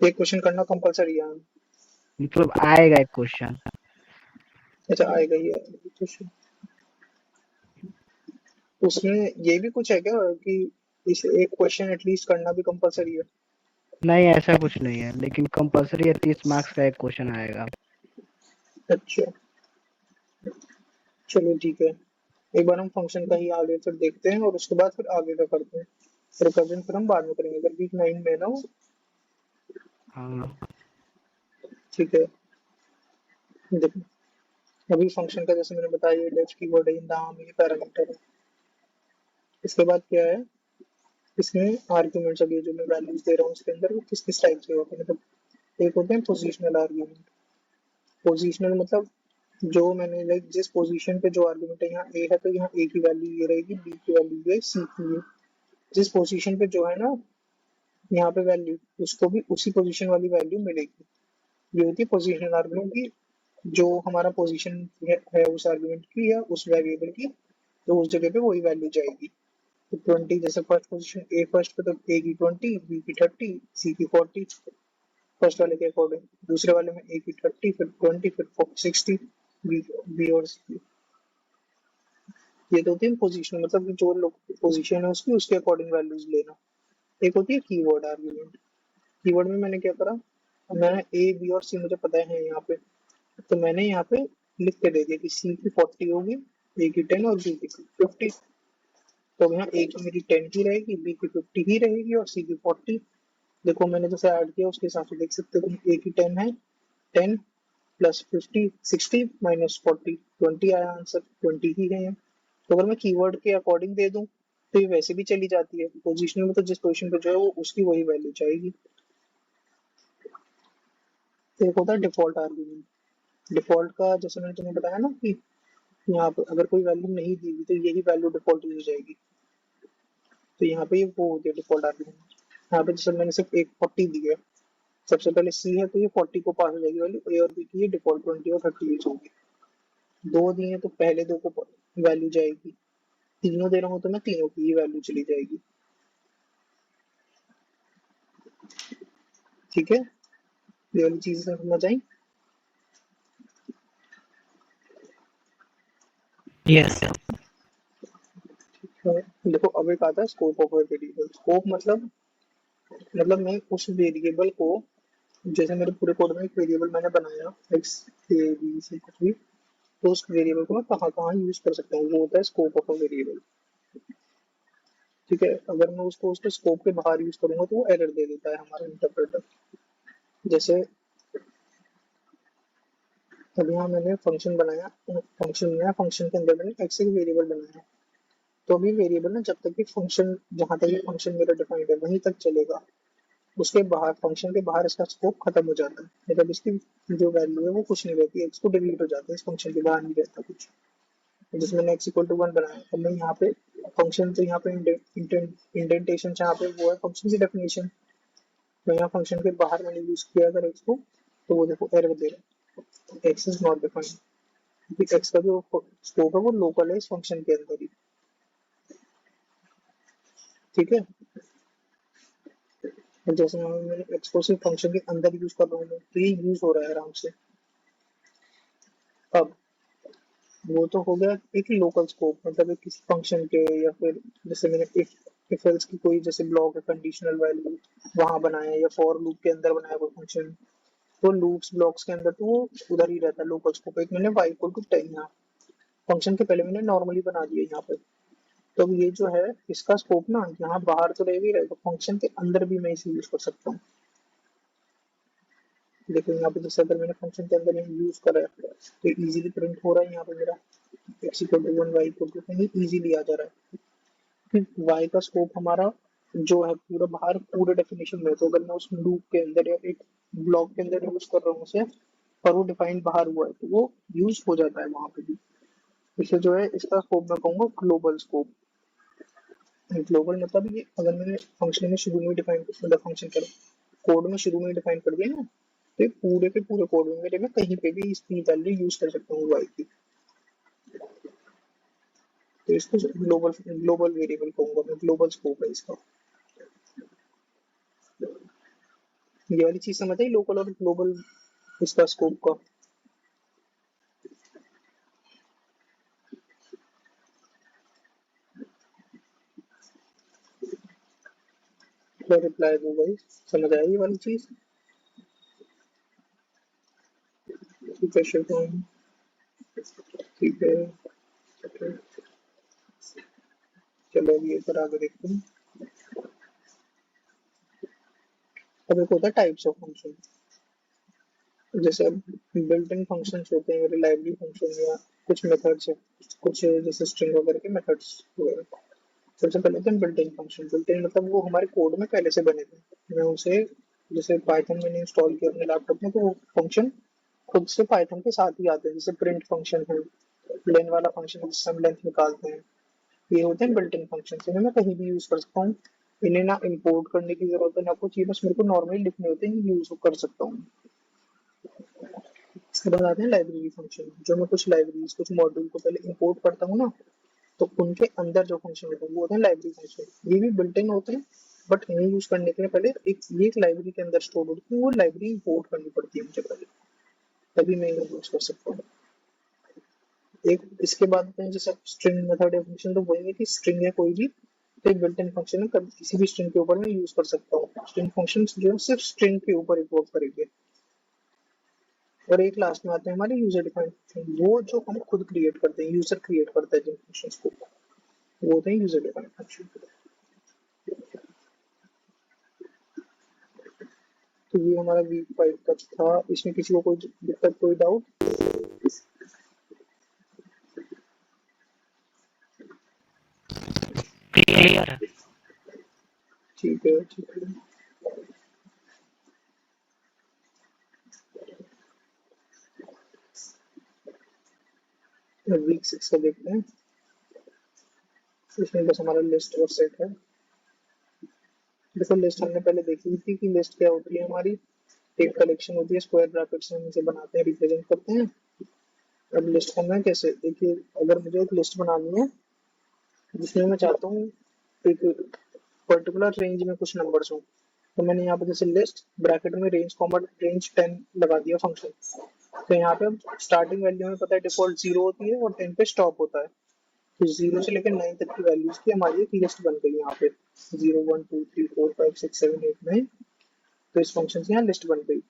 एक क्वेश्चन करना कंपलसरी है। मतलब आएगा एक क्वेश्चन। अच्छा, आएगा ही है। उसमें ये भी कुछ है क्या कि इस एक क्वेश्चन एटलीस्ट करना भी कंपलसरी है? नहीं, ऐसा कुछ नहीं है, लेकिन कंपलसरी है, 30 मार्क्स का एक क्वेश्चन आएगा। अच्छा, चलो ठीक है, एक बार हम फंक्शन का ही आगे फिर देखते हैं और उसके बाद फिर आगे का करते हैं। रिकर्जन फिर हम बाद में करेंगे अगर वीक 9 में ना हो। हाँ ठीक है, देखो अभी फंक्शन का जैसे मैंने बताया ये डेफ कीवर्ड है, नाम ये पैरामीटर है। इसके बाद क्या है, इसमें आर्ग्यूमेंट्स अभी जो मैं वैल्यूज दे रहा हूँ उसके अंदर वो किस किस टाइप के होते हैं, मतलब एक होते हैं पोजिशनल आर्ग्यूमेंट। पोजिशनल मतलब जो मैंने लाइक जिस पोजीशन पे जो आर्गुमेंट है, यहाँ ए है तो यहाँ ए की वैल्यू ये रहेगी, बी की वैल्यू ये, सी की ये। जिस पोजीशन पे जो है ना यहाँ पे वैल्यू, उसको भी उसी पोजीशन वाली वैल्यू मिलेगी। ये होती है पोजीशनल आर्गुमेंट की, जो हमारा पोजीशन है उस आर्गुमेंट की या उस वेरिएबल की, तो उस जगह पे वही वैल्यू जाएगी। तो 20 जैसे फर्स्ट पोजीशन ए फर्स्ट पे तो ए की 20, बी की 30, सी की 40 फर्स्ट वाले के अकॉर्डिंग। दूसरे वाले में ए की 30 फिर 20 फिर 60, बी और सी। ये तो होती है पोजीशन, मतलब कि जो लोग पोजीशन है उसकी उसके अकॉर्डिंग वैल्यूज लेना। एक होती है कीवर्ड आर्गुमेंट। कीवर्ड में मैंने क्या करा, मैंने ए बी और सी मुझे पता है यहाँ पे, तो मैंने यहाँ पे लिख के दे दिया कि सी की 40 होगी, ए की 10 और बी की 50। तो यहाँ ए की मेरी 10 ही रहेगी, बी की 50 ही रहेगी और सी की 40। देखो मैंने जैसे ऐड किया उसके हिसाब से देख सकते हो, ए की 10 है, 10 प्लस 50 60 माइनस 40 20 आया आंसर, 20 ही है यहाँ। तो अगर मैं कीवर्ड के अकॉर्डिंग दे दूं तो ये वैसे भी चली जाती है, पोजीशनल में तो जिस पोजीशन पे जो है वो उसकी वही वैल्यू चाहिए। तो एक होता है डिफॉल्ट आर्गुमेंट। डिफॉल्ट का जैसे मैंने तुम्हें बताया ना कि यहाँ पे अगर कोई वैल्यू नहीं दी हुई तो यही वैल्यू डिफॉल्ट यूज हो जाएगी। तो यहाँ पे वो होती है डिफॉल्ट आर्गुमेंट। यहाँ पे जैसे मैंने सिर्फ एक 40 दी है, सबसे पहले सी है तो ये 40 को पास हो जाएगी वैल्यू, ए और बी की डिफॉल्ट 20 और 30 यूज होगी। दो दिए तो पहले दो को वैल्यू जाएगी, तीनों दे रहा हूँ तो मैं तीनों की ही वैल्यू चली जाएगी। ठीक है, ये वाली चीजें समझ आई। यस। देखो अब एक आता है स्कोप ऑफ वेरिएबल। स्कोप मतलब मैं उस वेरिएबल को, जैसे मेरे पूरे कोड में एक वेरिएबल मैंने बनाया एक्स ए बी सी कुछ भी, तो उस वेरिएबल को मैं कहाँ कहाँ यूज कर सकता हूँ, वो होता है स्कोप ऑफ अ वेरिएबल। ठीक है, अगर मैं उसको उसके स्कोप के बाहर यूज करूंगा तो वो एरर दे देता है हमारा इंटरप्रेटर। जैसे अब यहाँ मैंने फंक्शन बनाया, फंक्शन के अंदर मैंने एक्स एक वेरिएबल बनाया। तो अभी वेरिएबल ना जब तक भी फंक्शन, जहां तक ये फंक्शन मेरा डिफाइंड है वहीं तक चलेगा, उसके बाहर फंक्शन के बाहर इसका स्कोप खत्म हो जाता है, मतलब इसकी जो वैल्यू है वो कुछ नहीं रहती, एक्स को डिलीट हो जाता है, इस फंक्शन के बाहर नहीं रहता कुछ। जिसमें एक्स इक्वल टू 1 बनाया, अब मैं यहाँ पे फंक्शन, तो यहाँ पे इंडेंटेशन जहाँ पे वो है फंक्शन की डेफिनेशन, तो यहाँ फंक्शन के बाहर मैंने यूज किया अगर एक्स को, तो वो देखो एरर दे रहा है, एक्स इज नॉट डिफाइंड, क्योंकि एक्स का जो स्कोप है वो लोकल है इस फंक्शन के अंदर ही। ठीक है, और जैसे मैंने एक्स को सिर्फ फंक्शन के अंदर यूज कर रहा हूँ तो ये यूज हो रहा है आराम से। अब वो तो हो गया एक लोकल स्कोप, मतलब एक किसी फंक्शन के, या फिर जैसे मैंने इफ एल्स की कोई जैसे ब्लॉक है कंडीशनल वैल्यू वहां बनाया, या फॉर लूप के अंदर बनाया कोई फंक्शन, तो लूप्स ब्लॉक्स के अंदर तो वो उधर ही रहता है लोकल स्कोप। एक मैंने y इक्वल टू 10 यहाँ फंक्शन के पहले मैंने नॉर्मली बना दिया यहाँ पे, तो अब ये जो है इसका स्कोप ना यहाँ बाहर तो रह भी रहेगा, फंक्शन के अंदर भी मैं इसे यूज कर सकता हूँ। देखो यहाँ पे जैसे अगर मैंने फंक्शन के अंदर यूज करा है तो इजीली प्रिंट हो रहा है यहाँ पे मेरा x equal to 1 y equal to 10 easily आ जा रहा है। फिर y का स्कोप हमारा जो है पूरा बाहर पूरे डेफिनेशन में, तो अगर मैं उस लूप के अंदर या एक ब्लॉक के अंदर यूज कर रहा हूँ उसे, पर वो डिफाइंड बाहर हुआ है तो वो यूज हो जाता है वहां पे भी। इसे जो है इसका स्कोप मैं कहूंगा ग्लोबल स्कोप। ग्लोबल मतलब ये अगर मैंने फंक्शन में शुरू में डिफाइन, मतलब फंक्शन करो कोड में शुरू में डिफाइन कर दिया ना, तो ये पूरे के पूरे कोड में मेरे में कहीं पे भी इसकी वैल्यू यूज कर सकता हूँ वाई की। तो इसको ग्लोबल ग्लोबल वेरिएबल कहूंगा मैं, ग्लोबल स्कोप है इसका। ये वाली चीज समझ आई लोकल और ग्लोबल इसका स्कोप का। क्या रिप्लाई दो भाई, समझ आई ये वाली चीज? ठीक है, ठीक है, चलो अभी ऊपर आगे देखते हैं। अब एक होता है टाइप्स ऑफ फंक्शन, जैसे बिल्ट इन फंक्शंस होते हैं, रिलायबिलिटी फंक्शन या कुछ मेथड्स है, कुछ जैसे स्ट्रिंग वगैरह के मेथड्स वगैरह। सबसे पहले होते हैं built in function. Built in मतलब वो हमारे कोड में पहले से बने थे, मैं उसे जैसे पाइथन मैंने इंस्टॉल किया अपने लैपटॉप में, तो वो फंक्शन खुद से पाइथन के साथ ही आते हैं, जैसे प्रिंट फंक्शन है, लेन वाला फंक्शन जिससे हम लेंथ निकालते हैं, ये होते हैं बिल्ट इन फंक्शन। इन्हें मैं कहीं भी यूज कर सकता हूँ, इन्हें ना इंपोर्ट करने की जरूरत है ना कुछ, ये बस मेरे को नॉर्मली लिखने होते हैं, यूज कर सकता हूँ। इसके बाद आते हैं लाइब्रेरी फंक्शन, जो मैं कुछ लाइब्रेरीज कुछ मॉड्यूल को पहले इंपोर्ट करता हूँ ना, तो उनके अंदर जो फंक्शन होते हैं वो होते हैं लाइब्रेरी फंक्शन। ये भी बिल्ट इन होते हैं, बट इन्हें यूज करने के लिए पहले एक लाइब्रेरी के अंदर स्टोर होती है, वो लाइब्रेरी इंपोर्ट करनी पड़ती है मुझे पहले, तभी मैं इन्हें यूज कर सकता हूँ। एक इसके बाद आते हैं जैसे स्ट्रिंग मेथड या फंक्शन, तो वही है कि स्ट्रिंग है कोई भी, तो एक बिल्ट इन फंक्शन है, कभी किसी भी स्ट्रिंग के ऊपर मैं यूज कर सकता हूँ। स्ट्रिंग फंक्शन जो है सिर्फ स्ट्रिंग के ऊपर वर्क करेंगे। और एक लास्ट में आते हैं हमारे यूजर डिफाइंड फंक्शन, वो जो हम खुद क्रिएट करते हैं, यूजर क्रिएट करता है जिन फंक्शंस को, वो होते हैं यूजर डिफाइंड फंक्शन। तो ये हमारा वीक 5 तक था, इसमें किसी को कोई दिक्कत कोई डाउट? क्लियर है। ठीक है, ठीक है। वीक 6 का देखते हैं, इसमें बस हमारा लिस्ट और सेट है। देखो लिस्ट हमने पहले देखी थी कि लिस्ट क्या होती है हमारी, एक कलेक्शन होती है, स्क्वायर ब्रैकेट्स में हम इसे बनाते हैं, रिप्रेजेंट करते हैं। अब लिस्ट करना है कैसे, देखिए अगर मुझे एक लिस्ट बनानी है जिसमें मैं चाहता हूँ एक पर्टिकुलर रेंज में कुछ नंबर्स हो, तो मैंने यहाँ पे जैसे लिस्ट ब्रैकेट में रेंज कॉमा रेंज 10 लगा दिया फंक्शन। तो यहाँ पे स्टार्टिंग वैल्यू में पता है डिफॉल्ट 0 होती है और 10 पे स्टॉप होता है, तो 0 से लेकर 9 तक की वैल्यूज की हमारी एक लिस्ट बन गई यहाँ पे, 0 1 2 3 4 5 6 7 8 9। तो इस फंक्शन से यहाँ लिस्ट बन गई।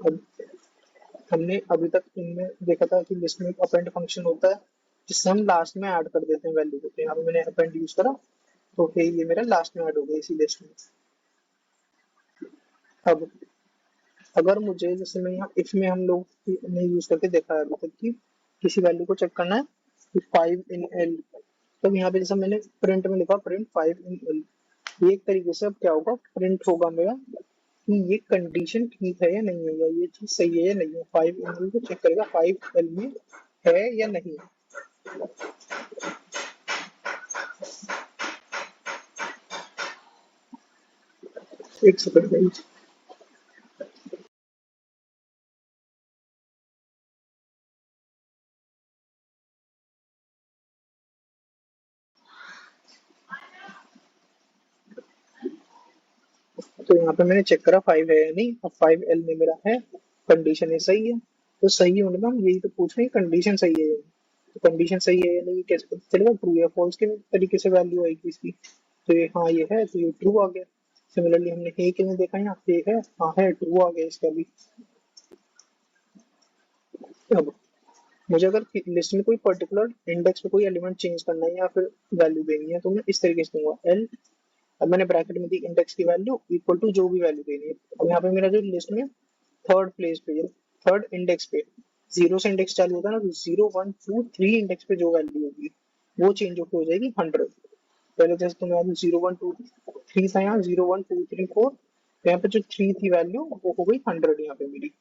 अब हमने अभी तक इनमें देखा था कि लिस्ट में एक अपेंड फंक्शन होता है जिससे हम लास्ट में ऐड कर देते हैं वैल्यू को, तो यहाँ पे मैंने अपेंड यूज करा, तो फिर ये मेरा लास्ट में ऐड हो गया इसी लिस्ट में। अब अगर मुझे जैसे मैं यहाँ इफ में हम लोग ने यूज करके देखा है अभी तक कि किसी वैल्यू को चेक करना है कि 5 इन एल, तो यहाँ पे जैसे मैंने प्रिंट में लिखा प्रिंट 5 इन एल, ये एक तरीके से अब क्या होगा, प्रिंट होगा मेरा कि ये कंडीशन ठीक है या नहीं है, या ये चीज सही है या नहीं है। 5 इन एल को चेक करेगा 5 एल में है या नहीं। एक सेकंड, तो यहाँ पे मैंने चेक करा 5 है या नहीं, अब 5 एल में मेरा है, कंडीशन है सही है, तो सही होने में हम यही तो पूछ रहे हैं कंडीशन सही है या नहीं। तो कंडीशन सही है या नहीं कैसे पता चलेगा, ट्रू या फॉल्स के तरीके से वैल्यू आएगी इसकी, तो ये हाँ ये है तो ये ट्रू आ गया। सिमिलरली हमने हे के लिए देखा यहाँ पे है, हाँ है ट्रू आ गया इसका भी। अब मुझे अगर लिस्ट में कोई पर्टिकुलर इंडेक्स पे कोई एलिमेंट चेंज करना है या फिर वैल्यू देनी है, तो मैं इस तरीके से दूंगा एल, अब मैंने ब्रैकेट में दी इंडेक्स की वैल्यू इक्वल टू जो भी वैल्यू देनी है। अब यहाँ पे मेरा जो लिस्ट में थर्ड प्लेस पे, थर्ड इंडेक्स पे, 0 से इंडेक्स चालू होता है ना, तो 0 1 2 3 इंडेक्स पे जो वैल्यू होगी वो चेंज होकर हो जाएगी 100। पहले जैसे तो मैं 0 1 2 3 था, यहाँ 0 1 2 3 4, यहाँ पे जो 3 थी वैल्यू वो हो गई 100 यहाँ पे मेरी,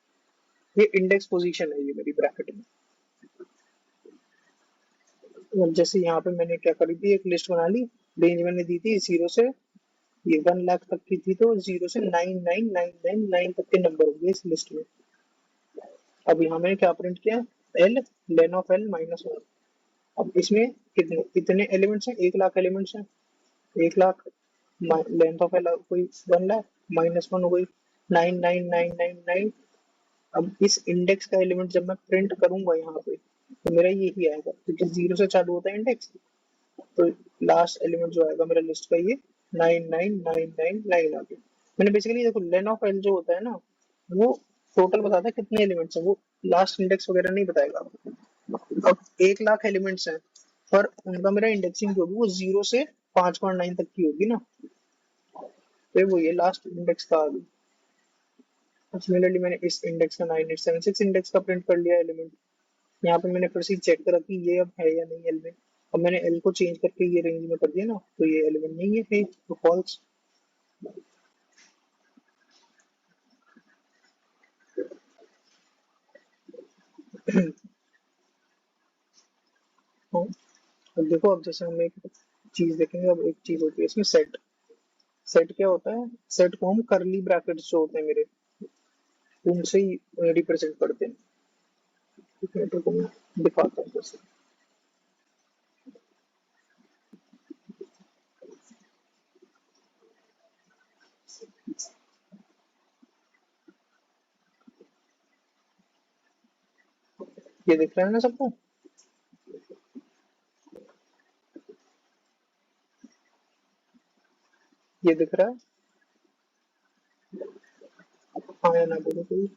ये इंडेक्स पोजीशन है ये मेरी ब्रैकेट में। अब जैसे यहाँ पे मैंने क्या करी थी, एक लिस्ट बना ली, रेंज मैंने दी थी 0 से ये 1 लाख तक की थी, तो 0 से 99999 तक के नंबर होंगे इस लिस्ट में। अब यहाँ मैंने क्या प्रिंट किया, एल लेन ऑफ एल -1। अब इसमें कितने कितने एलिमेंट्स हैं, 1 लाख एलिमेंट्स हैं, 1 लाख लेंथ ऑफ एल कोई 1 लाख -1 हो गई 99999। अब इस इंडेक्स का एलिमेंट जब मैं प्रिंट करूंगा यहाँ पे, तो मेरा यही आएगा क्योंकि 0 से चालू होता है इंडेक्स, तो लास्ट एलिमेंट जो आएगा मेरा लिस्ट का ये 99999 आ गया। मैंने बेसिकली देखो लेन ऑफ एल जो होता है ना, वो टोटल बताता है कितने एलिमेंट्स हैं, वो लास्ट इंडेक्स वगैरह नहीं बताएगा। अब 1 लाख एलिमेंट्स हैं, पर उनका मेरा इंडेक्सिंग जो होगी वो 0 से 5.9 तक की होगी ना, तो वो ये लास्ट इंडेक्स का आ गई। सिमिलरली मैंने इस इंडेक्स का 9876 इंडेक्स का प्रिंट कर लिया एलिमेंट। यहाँ पे मैंने फिर से चेक करा कि ये अब है या नहीं एल में। अब मैंने एल को चेंज करके ये रेंज में कर दिया ना, तो ये एलिमेंट नहीं है, फिर तो फॉल्स। अब देखो, अब जैसे हम एक चीज देखेंगे, अब एक चीज होती है इसमें सेट। सेट क्या होता है? सेट को हम करली ब्रैकेट्स जो होते हैं मेरे, उनसे ही रिप्रेजेंट करते हैं। ठीक है, तो मैं दिखाता हूँ जैसे। ये दिख रहा है ना सबको? ये दिख रहा है? हाँ या ना बोलो कोई।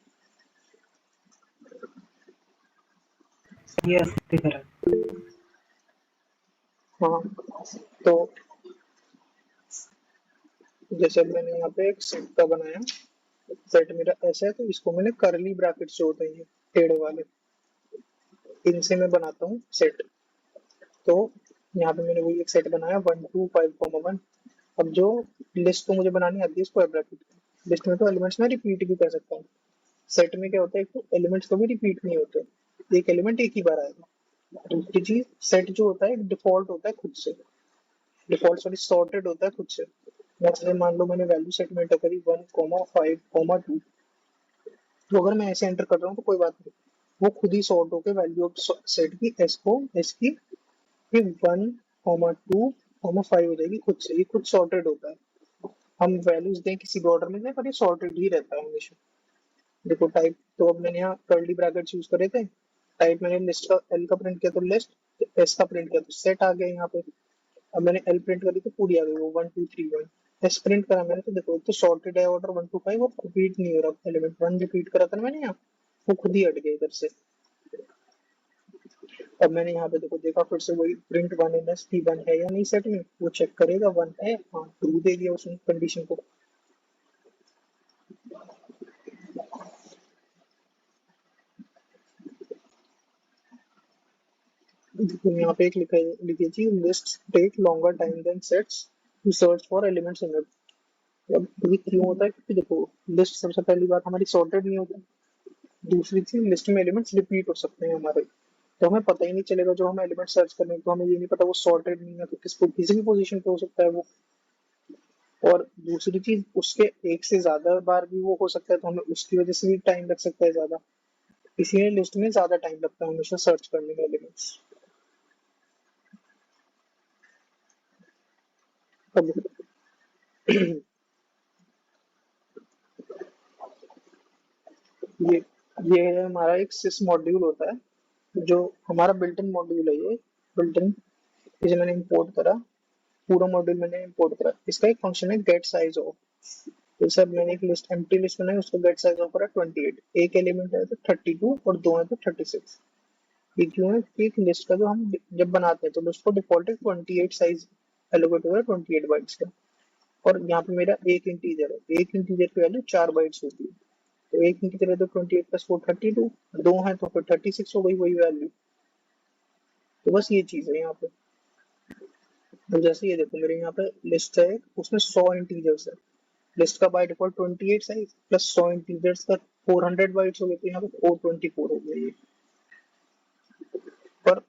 यस दिख रहा है। हाँ, तो जैसे अब मैंने यहाँ पे एक सेट का बनाया, सेट मेरा ऐसा है, तो इसको मैंने करली ब्रैकेट्स जो होते हैं टेढ़े वाले, इनसे मैं बनाता हूँ सेट। तो यहाँ पे मैंने वही एक सेट बनाया 1 2 5 1। अब जो लिस्ट को मुझे बनानी आती है स्क्वायर ब्रैकेट, लिस्ट में तो एलिमेंट्स में रिपीट भी कर सकता हूँ। सेट में क्या होता है, एक तो एलिमेंट्स कभी रिपीट नहीं होते, एक एलिमेंट एक ही बार आएगा। दूसरी चीज, सेट जो होता है डिफॉल्ट होता है खुद से, डिफॉल्ट सॉरी सॉर्टेड होता है खुद से। जैसे मान लो मैंने वैल्यू सेट में एंटर करी 1 5 2, तो अगर मैं ऐसे एंटर कर रहा हूँ तो कोई बात नहीं, वो खुद ही सॉर्ट होकर वैल्यू सेट की एस को एस की फिर 1 2 5 हो जाएगी खुद से, ये खुद सॉर्टेड होता है। हम वैल्यूज दें किसी भी ऑर्डर में दें, पर ये सॉर्टेड ही रहता है हमेशा। देखो टाइप, तो अब मैंने यहाँ कर्ली ब्रैकेट्स यूज करे थे। टाइप मैंने लिस्ट का एल का प्रिंट किया तो लिस्ट, एस का प्रिंट किया तो सेट आ गया यहाँ पे। अब मैंने एल प्रिंट करी तो पूरी आ गई वो 1 2 3 1। एस प्रिंट करा मैंने तो देखो, तो सॉर्टेड है ऑर्डर 1 2 5, और रिपीट नहीं हो रहा। एलिमेंट 1 रिपीट करा था मैंने यहाँ, वो खुद ही हट गया इधर से। अब मैंने यहाँ पे देखो देखा, फिर से वही प्रिंट 1 की 1 है या नहीं सेट में, वो चेक करेगा 1 है, हाँ ट्रू दे दिया उसने कंडीशन को। देखो यहाँ पे एक लिखा है, लिखी चीज, list take longer time than sets to search for elements in it. अब ये क्यों होता है? क्योंकि देखो, लिस्ट सबसे पहली बात हमारी सॉर्टेड नहीं होती। दूसरी चीज, लिस्ट में एलिमेंट्स रिपीट हो सकते हैं हमारे, तो हमें पता ही नहीं चलेगा। जो हमें एलिमेंट सर्च करने हैं, तो हमें ये नहीं पता वो सॉर्टेड नहीं है, तो किसको किसी भी पोजीशन पे हो सकता है वो। और दूसरी चीज, उसके एक से ज्यादा बार भी वो हो सकता है, तो हमें उसकी वजह से भी टाइम लग सकता है ज्यादा। इसीलिए लिस्ट में ज्यादा टाइम लगता है हमेशा सर्च करने में एलिमेंट्स। अब ये ये है हमारा एक सिस मॉड्यूल होता है, जो हमारा बिल्ट इन मॉड्यूल है। ये बिल्ट इन, इसे मैंने इंपोर्ट करा, पूरा मॉड्यूल मैंने इंपोर्ट करा। इसका एक फंक्शन है गेट साइज ऑफ। तो सर मैंने एक लिस्ट एम्प्टी लिस्ट बनाई, उसका गेट साइज ऑफ करा 28। एक एलिमेंट है तो 32 और दो है तो 36। ये क्यों है? कि एक लिस्ट का जो हम जब बनाते हैं तो लिस्ट को डिफॉल्ट है 28 साइज एलोकेट हुआ है 28 बाइट्स का। और यहाँ पे मेरा एक इंटीजर है, एक इंटीजर की वैल्यू 4 बाइट्स होती है। तो एक इंटीजर है तो 28 प्लस 4 32, दो है तो फिर 36 हो गई वही वैल्यू। तो बस ये चीज है यहाँ पे। तो जैसे ये देखो, मेरे यहाँ पे लिस्ट है, उसमें 100 इंटीजर्स है। लिस्ट का by default 28 size plus 100 integers का 400 बाइट्स हो गए, तो यहाँ पे 424 हो गया ये। पर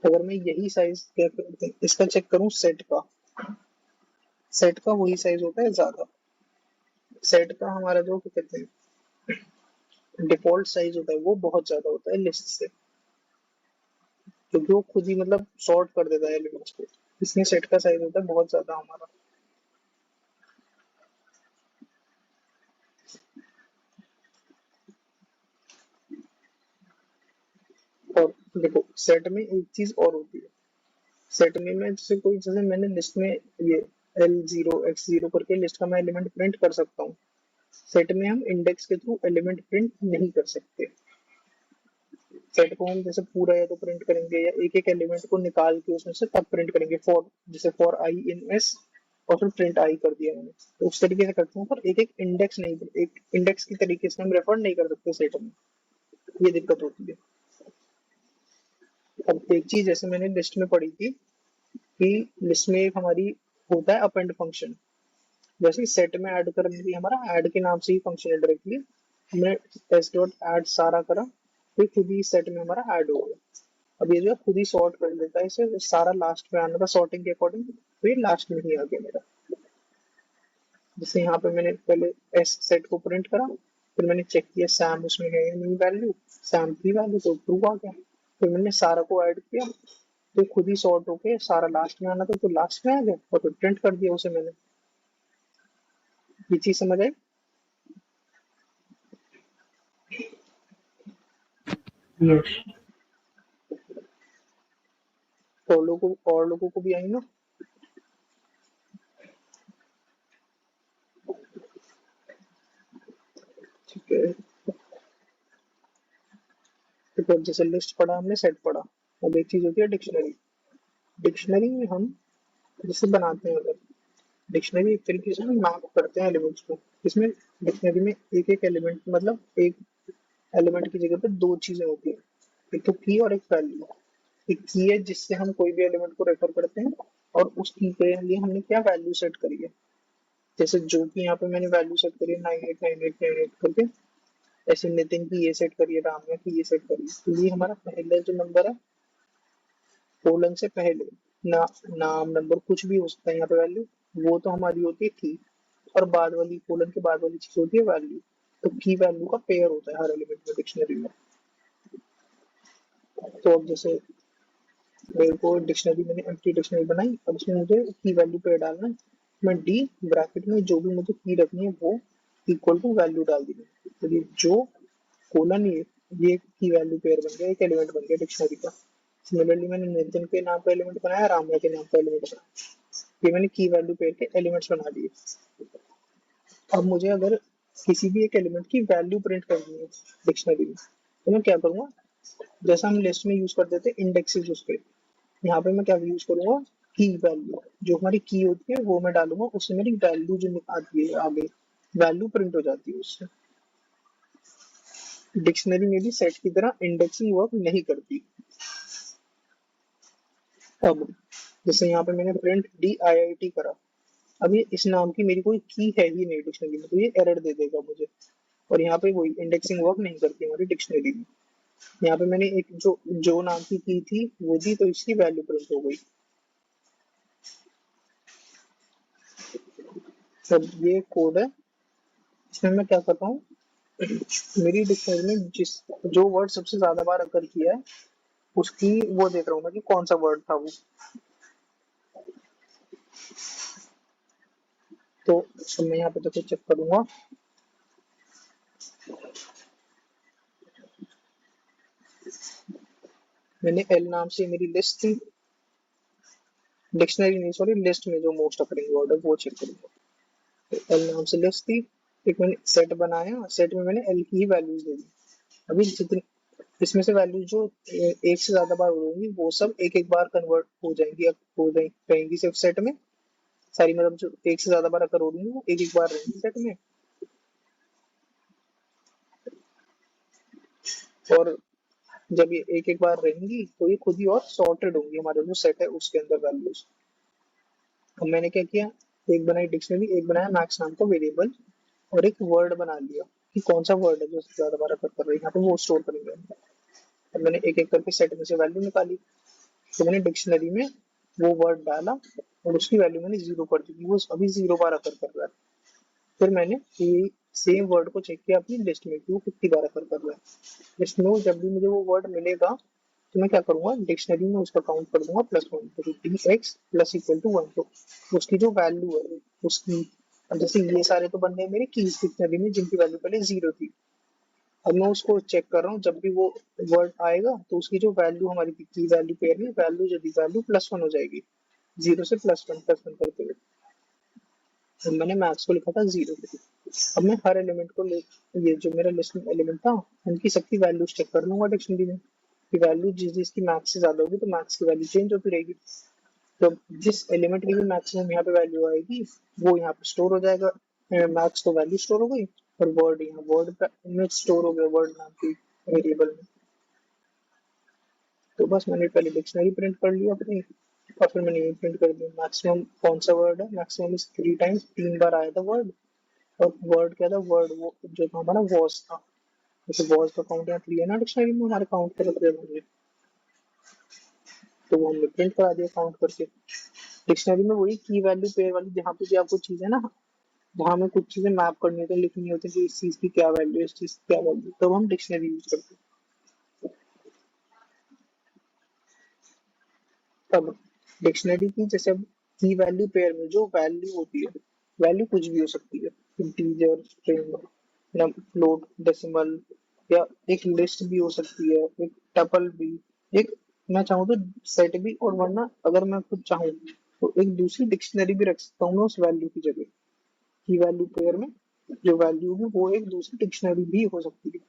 अगर मैं यही साइज इसका चेक करूं सेट का, सेट का वही साइज होता है ज्यादा। सेट का हमारा जो क्या कहते हैं डिफॉल्ट साइज होता है वो बहुत ज्यादा होता है लिस्ट से, क्योंकि वो खुद ही मतलब सॉर्ट कर देता है एलिमेंट्स को। इसमें सेट का साइज होता है बहुत ज्यादा हमारा। और देखो सेट में एक चीज और होती है, सेट में मैं जैसे कोई, जैसे मैंने लिस्ट में ये L0 X0 करके लिस्ट का मैं एलिमेंट प्रिंट कर सकता हूँ। सेट में हम इंडेक्स के थ्रू एलिमेंट प्रिंट नहीं कर सकते। सेट को हम जैसे पूरा या तो प्रिंट करेंगे या एक एक एलिमेंट को निकाल के उसमें से तब प्रिंट करेंगे। फॉर जैसे फॉर आई इन एस और फिर प्रिंट आई कर दिया मैंने, तो उस तरीके से करते हैं। पर एक एक इंडेक्स नहीं, एक इंडेक्स की तरीके से हम रेफर नहीं कर सकते सेट में, ये दिक्कत होती है। अब एक चीज जैसे मैंने लिस्ट में पढ़ी थी कि लिस्ट में एक हमारी होता है अपेंड फंक्शन, जैसे सेट में ऐड करने के लिए हमारा ऐड के नाम से ही फंक्शन है डायरेक्टली, हमने एस डॉट ऐड सारा करा तो खुद ही सेट में हमारा ऐड हो गया। अब ये जो है खुद ही सॉर्ट कर देता है इसे, सारा लास्ट में आना था सॉर्टिंग के अकॉर्डिंग, तो ये लास्ट में ही आ गया मेरा। जैसे यहाँ पे मैंने पहले एस सेट को प्रिंट करा, फिर मैंने चेक किया सैम उसमें है या नहीं वैल्यू, सैम की वैल्यू तो ट्रू आ गया। फिर मैंने सारा को ऐड किया तो खुद ही सॉर्ट होके सारा लास्ट में आना था तो लास्ट में आ गया, और फिर प्रिंट कर दिया उसे मैंने। ये चीज समझ आई? यस। तो और लोगों को भी आई ना? ठीक है, तो जैसे लिस्ट पढ़ा हमने, सेट पढ़ा, अब एक चीज होती है डिक्शनरी। डिक्शनरी में हम जैसे बनाते हैं, अगर डिक्शनरी एक तरीके से हम मैप करते हैं एलिमेंट्स को। इसमें डिक्शनरी में एक एक एलिमेंट, मतलब एक एलिमेंट की जगह पे दो चीजें होती है, एक तो की और एक वैल्यू। एक की है जिससे हम कोई भी एलिमेंट को रेफर करते हैं, और उस की के लिए हमने क्या वैल्यू सेट करी है। जैसे जो कि यहाँ पे मैंने वैल्यू सेट करी है 989898 करके, ऐसे नितिन की ये सेट करिए, रामया की ये सेट करिए। तो ये हमारा पहला जो नंबर है कोलन से पहले, ना नाम नंबर कुछ भी हो सकता है यहाँ पे वैल्यू, वो तो हमारी होती है की, और बाद वाली कोलन के बाद वाली चीज होती है वैल्यू। तो की वैल्यू का पेयर होता है हर एलिमेंट में डिक्शनरी में। तो अब जैसे मेरे को डिक्शनरी, मैंने एम्प्टी डिक्शनरी बनाई, अब इसमें मुझे की वैल्यू पेयर डालना है। मैं डी ब्रैकेट में जो भी मुझे की रखनी है वो इक्वल टू वैल्यू डाल दी। तो ये जो कोलन, ये की वैल्यू पेयर बन गया, एक एलिमेंट बन गया डिक्शनरी का। सिमिलरली मैंने नितिन के नाम का एलिमेंट बनाया, रामया के नाम का एलिमेंट बनाया, ये मैंने की वैल्यू पेयर के एलिमेंट्स बना दिए। अब मुझे अगर किसी भी एक एलिमेंट की वैल्यू प्रिंट करनी है डिक्शनरी में, तो मैं क्या करूंगा, जैसा हम लिस्ट में यूज करते थे इंडेक्सेस, उस पे यहाँ पे मैं क्या यूज करूंगा, की वैल्यू, जो हमारी की होती है वो मैं डालूंगा, उससे मेरी वैल्यू जो आती है आगे, वैल्यू प्रिंट हो जाती है उससे। डिक्शनरी में भी सेट की तरह इंडेक्सिंग वर्क नहीं करती। अब जैसे यहाँ पे मैंने प्रिंट DIIT करा, अब ये इस नाम की मेरी कोई की है ही नहीं डिक्शनरी में, तो ये एरर दे देगा मुझे। और यहाँ पे वही इंडेक्सिंग वर्क नहीं करती हमारी डिक्शनरी में। यहाँ पे मैंने एक जो नाम की थी वो दी, तो इसकी वैल्यू प्रिंट हो गई। अब ये कोड है, इसमें मैं क्या करता हूँ, मेरी डिक्शनरी में जो वर्ड सबसे ज्यादा बार अकर किया है उसकी वो देख रहा हूँ मैं कि कौन सा वर्ड था वो। तो मैं यहाँ पे देखो चेक करूंगा, मैंने एल नाम से मेरी लिस्ट थी, डिक्शनरी नहीं सॉरी, लिस्ट में जो मोस्ट अकरिंग वर्ड है वो चेक करूंगा। तो एल नाम से लिस्ट थी, एक मैंने सेट बनाया, सेट में मैंने एल की ही वैल्यूज दे दी। अभी जितनी इसमें से वैल्यू जो एक से ज्यादा बार होंगी वो सब एक एक बार कन्वर्ट हो जाएंगी, रहेंगी सिर्फ सेट में सारी, मतलब जो एक से ज्यादा बार अगर हो रही है वो एक एक बार रहेंगी सेट में। और जब ये एक एक बार रहेंगी तो ये खुद ही और सॉर्टेड होंगी हमारे जो सेट है उसके अंदर वैल्यूज। अब मैंने क्या किया, एक बनाई डिक्शनरी, एक बनाया मैक्स नाम का वेरिएबल, और एक वर्ड बना लिया कि कौन सा वर्ड है जो सबसे ज्यादा बार अकर कर रही है, यहाँ पे वो स्टोर करेंगे। अब मैंने एक एक करके सेट में से वैल्यू निकाली, तो मैंने डिक्शनरी में वो वर्ड डाला और उसकी वैल्यू मैंने 0 कर दी, वो अभी 0 बार अकर कर रहा है। फिर मैंने ये सेम वर्ड को चेक किया अपनी लिस्ट में कि वो कितनी बार अकर कर रहा है। लिस्ट में जब भी मुझे वो वर्ड मिलेगा तो मैं क्या करूंगा, डिक्शनरी में उसका काउंट कर दूंगा +1, तो dx प्लस इक्वल टू 1, तो उसकी जो वैल्यू है उसकी, अब जैसे ये सारे तो बन गए मेरे कीज डिक्शनरी में जिनकी वैल्यू पहले 0 थी। अब मैं उसको चेक कर रहा हूँ, जब भी वो वर्ड आएगा तो उसकी जो वैल्यू हमारी की वैल्यू पेयर में वैल्यू यदि वैल्यू +1 हो जाएगी, 0 से +1 करते हुए। तो मैंने मैक्स को लिखा था 0। अब मैं हर एलिमेंट को ले, ये जो मेरा लिस्ट में एलिमेंट था उनकी सबकी वैल्यूज चेक कर लूंगा डिक्शनरी में। की वैल्यू जिसकी मैक्स से ज्यादा होगी तो मैक्स की वैल्यू चेंज होती रहेगी। तो जिस एलिमेंट की भी मैक्सिमम यहाँ पे वैल्यू आएगी वो यहाँ पे स्टोर हो जाएगा। मैक्स तो वैल्यू स्टोर हो गई और वर्ड यहाँ वर्ड में स्टोर हो गया वर्ड नाम की वेरिएबल में। तो बस मैंने पहले डिक्शनरी प्रिंट कर लिया अपनी और फिर मैंने ये प्रिंट कर दिया मैक्सिमम कौन सा वर्ड है। मैक्सिमम इस 3 टाइम्स 3 बार आया था वर्ड। और वर्ड क्या था, वर्ड वो जो था हमारा वॉज था। जैसे वॉज का काउंट यहाँ 3 है ना डिक्शनरी में, हमारे काउंट कर रख दिया तो वो हमने प्रिंट करा दिया काउंट करके। डिक्शनरी में वही की वैल्यू पेयर वाली जहाँ पे भी आपको चीजें ना, जहाँ हमें कुछ चीजें मैप करनी होती है, लिखनी होती है कि इस चीज की क्या वैल्यू है, इस चीज की क्या वैल्यू, तब हम डिक्शनरी यूज करते हैं। तब डिक्शनरी की जैसे की वैल्यू पेयर में जो वैल्यू होती है, वैल्यू कुछ भी हो सकती है, इंटीजर, स्ट्रिंग, फ्लोट, डेसिमल, या एक लिस्ट भी हो सकती है, एक टपल भी, एक मैं चाहूँ तो सेट भी, और वरना अगर मैं खुद चाहूँ तो एक दूसरी डिक्शनरी भी रख सकता हूँ मैं उस वैल्यू की जगह। की वैल्यू पेयर में जो वैल्यू है वो एक दूसरी डिक्शनरी भी हो सकती है।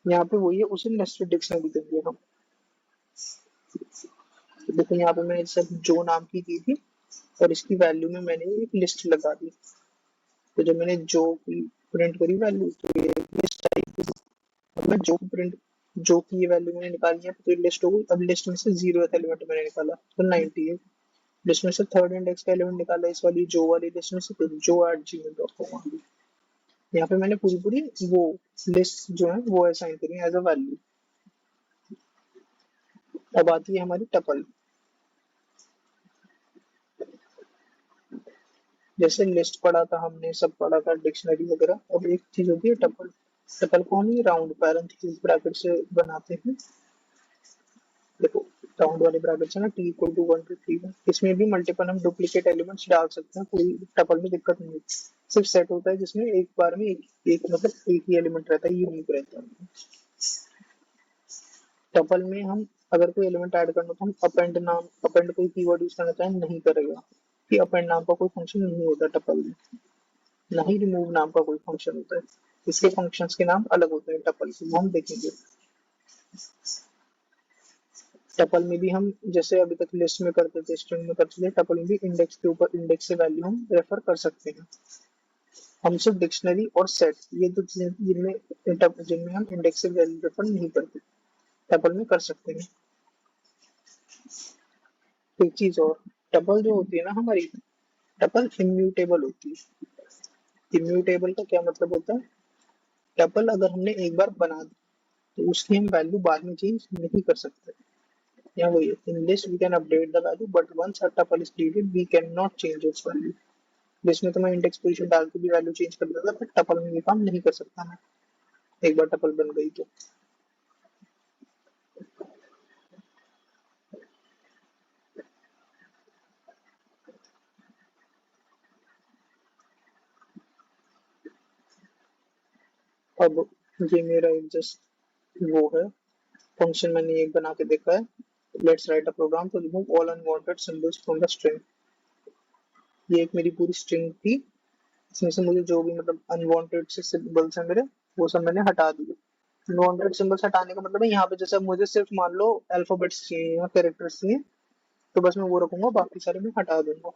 यहाँ पे वही है, उसे नेस्टेड डिक्शनरी देंगे हम। तो देखो यहाँ पे मैंने सब जो नाम की थी और इसकी वैल्यू में मैंने एक लिस्ट लगा दी। तो जब मैंने जो की प्रिंट करी वैल्यू तो ये लिस्ट आई। अब मैं जो प्रिंट जो की ये वैल्यू मैंने निकाली है तो ये लिस्ट हो गई। अब लिस्ट में से 0th एलिमेंट मैंने निकाला तो 90 है। लिस्ट में से थर्ड इंडेक्स का एलिमेंट निकाला इस वाली जो वाली लिस्ट में से, तो जो@gmail.com आ गई। यहाँ पे मैंने पूरी पूरी वो लिस्ट जो है वो असाइन करी एज अ वैल्यू। अब आती है हमारी टपल। जैसे लिस्ट पढ़ा था हमने, सब पढ़ा था डिक्शनरी वगैरह, अब एक चीज होती है टपल। टपल को हम राउंड पैरेंथेसिस ब्रैकेट से बनाते हैं। देखो राउंड वाले ब्रैकेट से ना t इक्वल टू 1 2 3 1, इसमें भी मल्टीपल हम डुप्लीकेट एलिमेंट्स डाल सकते हैं, कोई टपल में दिक्कत नहीं है। सिर्फ सेट होता है जिसमें एक बार में एक मतलब एक ही एलिमेंट रहता है, यूनिक रहता है। टपल में हम अगर कोई एलिमेंट ऐड करना तो हम अपेंड नाम, अपेंड कोई कीवर्ड यूज करना चाहें नहीं करेगा, कि अपेंड नाम का कोई फंक्शन नहीं होता टपल में। ना ही रिमूव नाम का कोई फंक्शन होता है, इसके फंक्शंस के नाम अलग होते हैं टपल के, वो हम देखेंगे। टपल में भी हम जैसे अभी तक लिस्ट में करते थे, स्ट्रिंग में करते थे, टपल में भी इंडेक्स के ऊपर इंडेक्स से वैल्यू हम रेफर कर सकते हैं। हम सिर्फ डिक्शनरी और सेट ये दो चीजें जिनमें हम इंडेक्स से वैल्यू रेफर नहीं करते, टपल में कर सकते हैं। एक चीज और, टपल जो होती है ना हमारी, टपल इम्यूटेबल होती है। इम्यूटेबल का क्या मतलब होता है, टपल अगर हमने एक बार बना दी तो उसकी हम वैल्यू बाद में चेंज नहीं कर सकते। या वही है, in list we can update the value but once a tuple is created we can not change its value. List में तो मैं इंडेक्स पोजीशन डाल के भी वैल्यू चेंज कर देता, बट टपल में ये काम नहीं कर सकता मैं, एक बार टपल बन गई तो। अब ये मेरा एक जस्ट वो है फंक्शन, मैंने एक बना के देखा है। Let's write a program to remove all unwanted symbols from the string. ये एक मेरी पूरी स्ट्रिंग थी, इसमें से मुझे जो भी मतलब अनवांटेड से सिंबल्स है मेरे, वो सब मैंने हटा दिए। अनवांटेड सिंबल्स हटाने का मतलब है यहाँ पे जैसे मुझे सिर्फ मान लो अल्फाबेट्स चाहिए या कैरेक्टर्स चाहिए तो बस मैं वो रखूंगा, बाकी सारे मैं हटा दूंगा।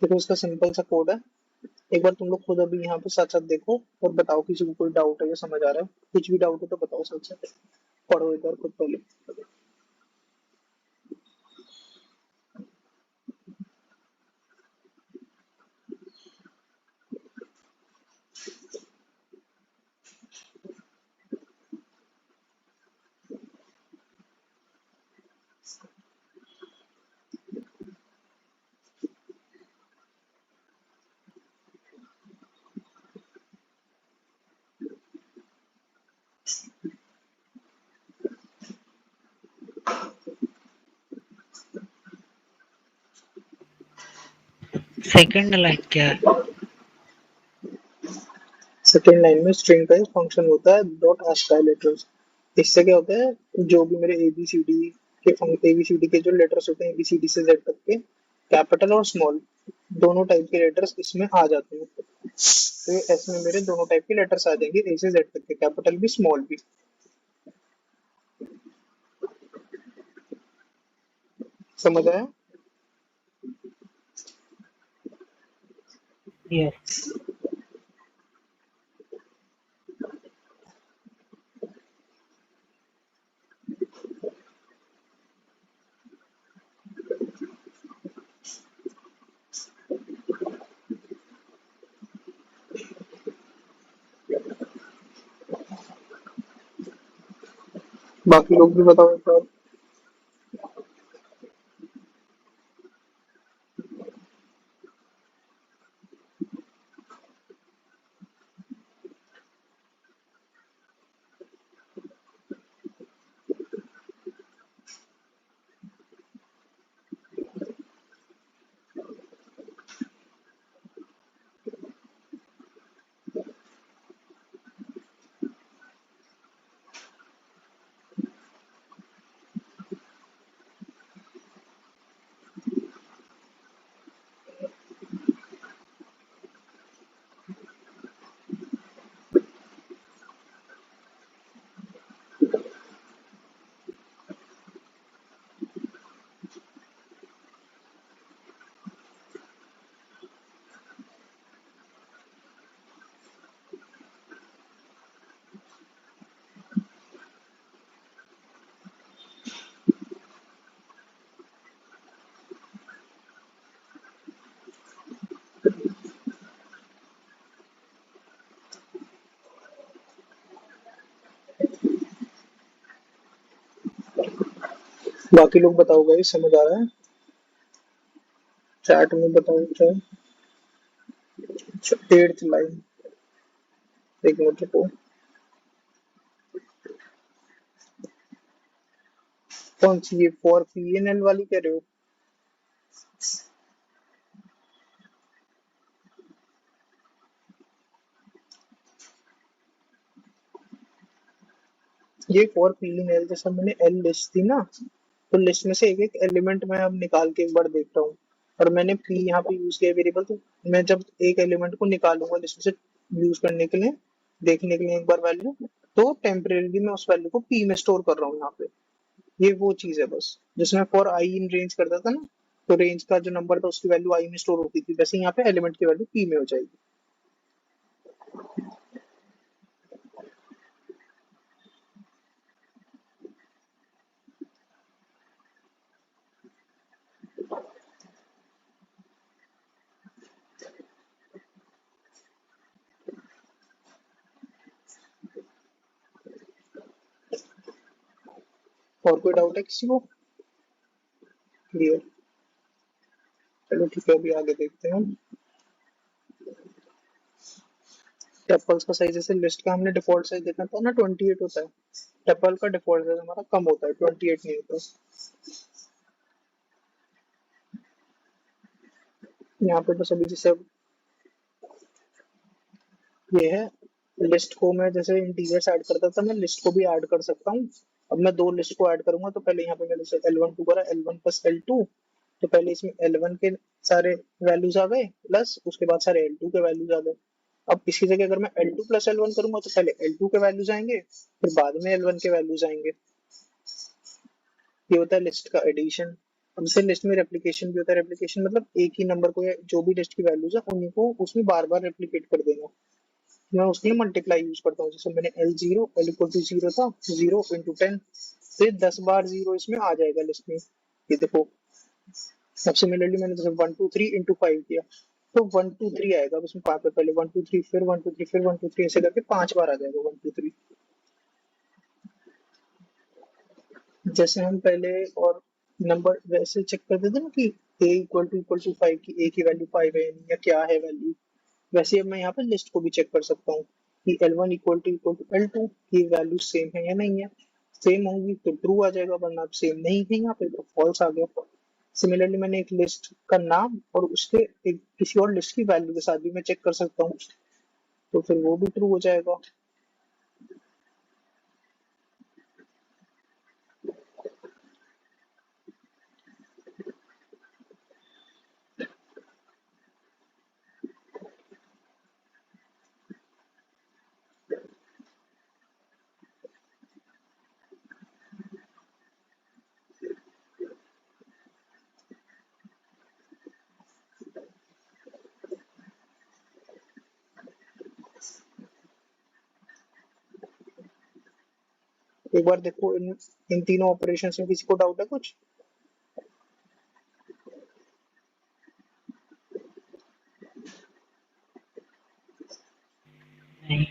देखो इसका सिंपल सा कोड है, एक बार तुम लोग खुद अभी यहाँ पे साथ साथ देखो और बताओ किसी को कोई डाउट है या समझ आ रहा है। कुछ भी डाउट हो तो बताओ साथ साथ, पढ़ो एक बार खुद पहले। सेकंड लाइन क्या है? सेकेंड लाइन में स्ट्रिंग का एक फंक्शन होता है डॉट आस्काई लेटर्स। इससे क्या होता है, जो भी मेरे एबीसीडी के जो लेटर्स होते हैं एबीसीडी से जेड तक के, कैपिटल और स्मॉल दोनों टाइप के लेटर्स इसमें आ जाते हैं। तो ऐसे में मेरे दोनों टाइप के लेटर्स आ जाएंगे, ए से जेड तक के, कैपिटल भी स्मॉल भी। समझ आया? यस। बाकी लोग भी बताओ एक बार। बाकी लोग बताओ भाई, समझ आ रहा है? चैट में बताओ चाहे। 8th लाइन, एक मिनट रुको। कौन सी, ये फॉर पीएनएल वाली कह रहे हो? ये फॉर पीएनएल जैसा मैंने एल लिस्ट थी ना, तो लिस्ट में से एक एक एलिमेंट मैं अब निकाल के एक बार देखता हूँ। और मैंने पी यहाँ पे यूज किया वेरिएबल, तो मैं जब एक एलिमेंट को निकालूंगा लिस्ट में से यूज करने के लिए, देखने के लिए एक बार वैल्यू, तो टेम्परेरी मैं उस वैल्यू को पी में स्टोर कर रहा हूँ यहाँ पे। ये वो चीज है बस, जिसमें फॉर आई इन रेंज करता था ना, तो रेंज का जो नंबर था उसकी वैल्यू आई में स्टोर होती थी, वैसे यहाँ पे एलिमेंट की वैल्यू पी में हो जाएगी। और कोई डाउट है किसी को? क्लियर? चलो ठीक है, अभी आगे देखते हैं। टपल्स का साइज, जैसे लिस्ट का हमने डिफॉल्ट साइज देखा था ना 28 होता है, टपल का डिफॉल्ट साइज हमारा कम होता है, 28 नहीं होता। यहाँ पे बस अभी जैसे ये है, लिस्ट को मैं जैसे इंटीजर्स ऐड करता था, मैं लिस्ट को भी ऐड कर सकता हूँ। अब मैं दो लिस्ट को ऐड करूंगा, तो पहले यहाँ पे मैंने जैसे L1 2 करा, L1 प्लस L2, तो पहले इसमें L1 के सारे वैल्यूज आ गए, प्लस उसके बाद सारे L2 के वैल्यूज आ गए। अब इसी जगह अगर मैं L2 प्लस L1 करूंगा, तो पहले L2 के वैल्यूज आएंगे, फिर बाद में L1 के वैल्यूज आएंगे। ये होता है लिस्ट का एडिशन। अब जैसे लिस्ट में रेप्लिकेशन भी होता है, रेप्लिकेशन मतलब एक ही नंबर को या जो भी लिस्ट की वैल्यूज है उन्हीं को उसमें बार बार रेप्लिकेट कर देना। मैं उसके लिए मल्टीप्लाई यूज करता हूँ, जैसे मैंने L इक्वल टू जीरो था, 0 × 10, तो 10 बार जीरो इसमें आ जाएगा लिस्ट में। ये देखो, अब सिमिलरली मैंने जैसे 1 2 3 × 5 किया, तो 1 2 3 आएगा। अब इसमें 5 पहले 1 2 3, फिर 1 2 3, फिर 1 2 3, ऐसे करके 5 बार आ जाएगा 1 2 3। जैसे हम पहले और नंबर वैसे चेक करते थे ना कि a = 5 की a की वैल्यू 5 है या क्या है वैल्यू, वैसे अब मैं यहाँ पे लिस्ट को भी चेक कर सकता हूँ कि L1 = L2 की वैल्यू सेम है या नहीं है। सेम होंगी तो ट्रू आ जाएगा, वरना सेम नहीं है यहाँ पे तो फॉल्स आ गया। सिमिलरली मैंने एक लिस्ट का नाम और उसके एक किसी और लिस्ट की वैल्यू के साथ भी मैं चेक कर सकता हूँ, तो फिर वो भी ट्रू हो जाएगा। एक बार देखो इन इन तीनों ऑपरेशंस में किसी को डाउट है कुछ? नहीं।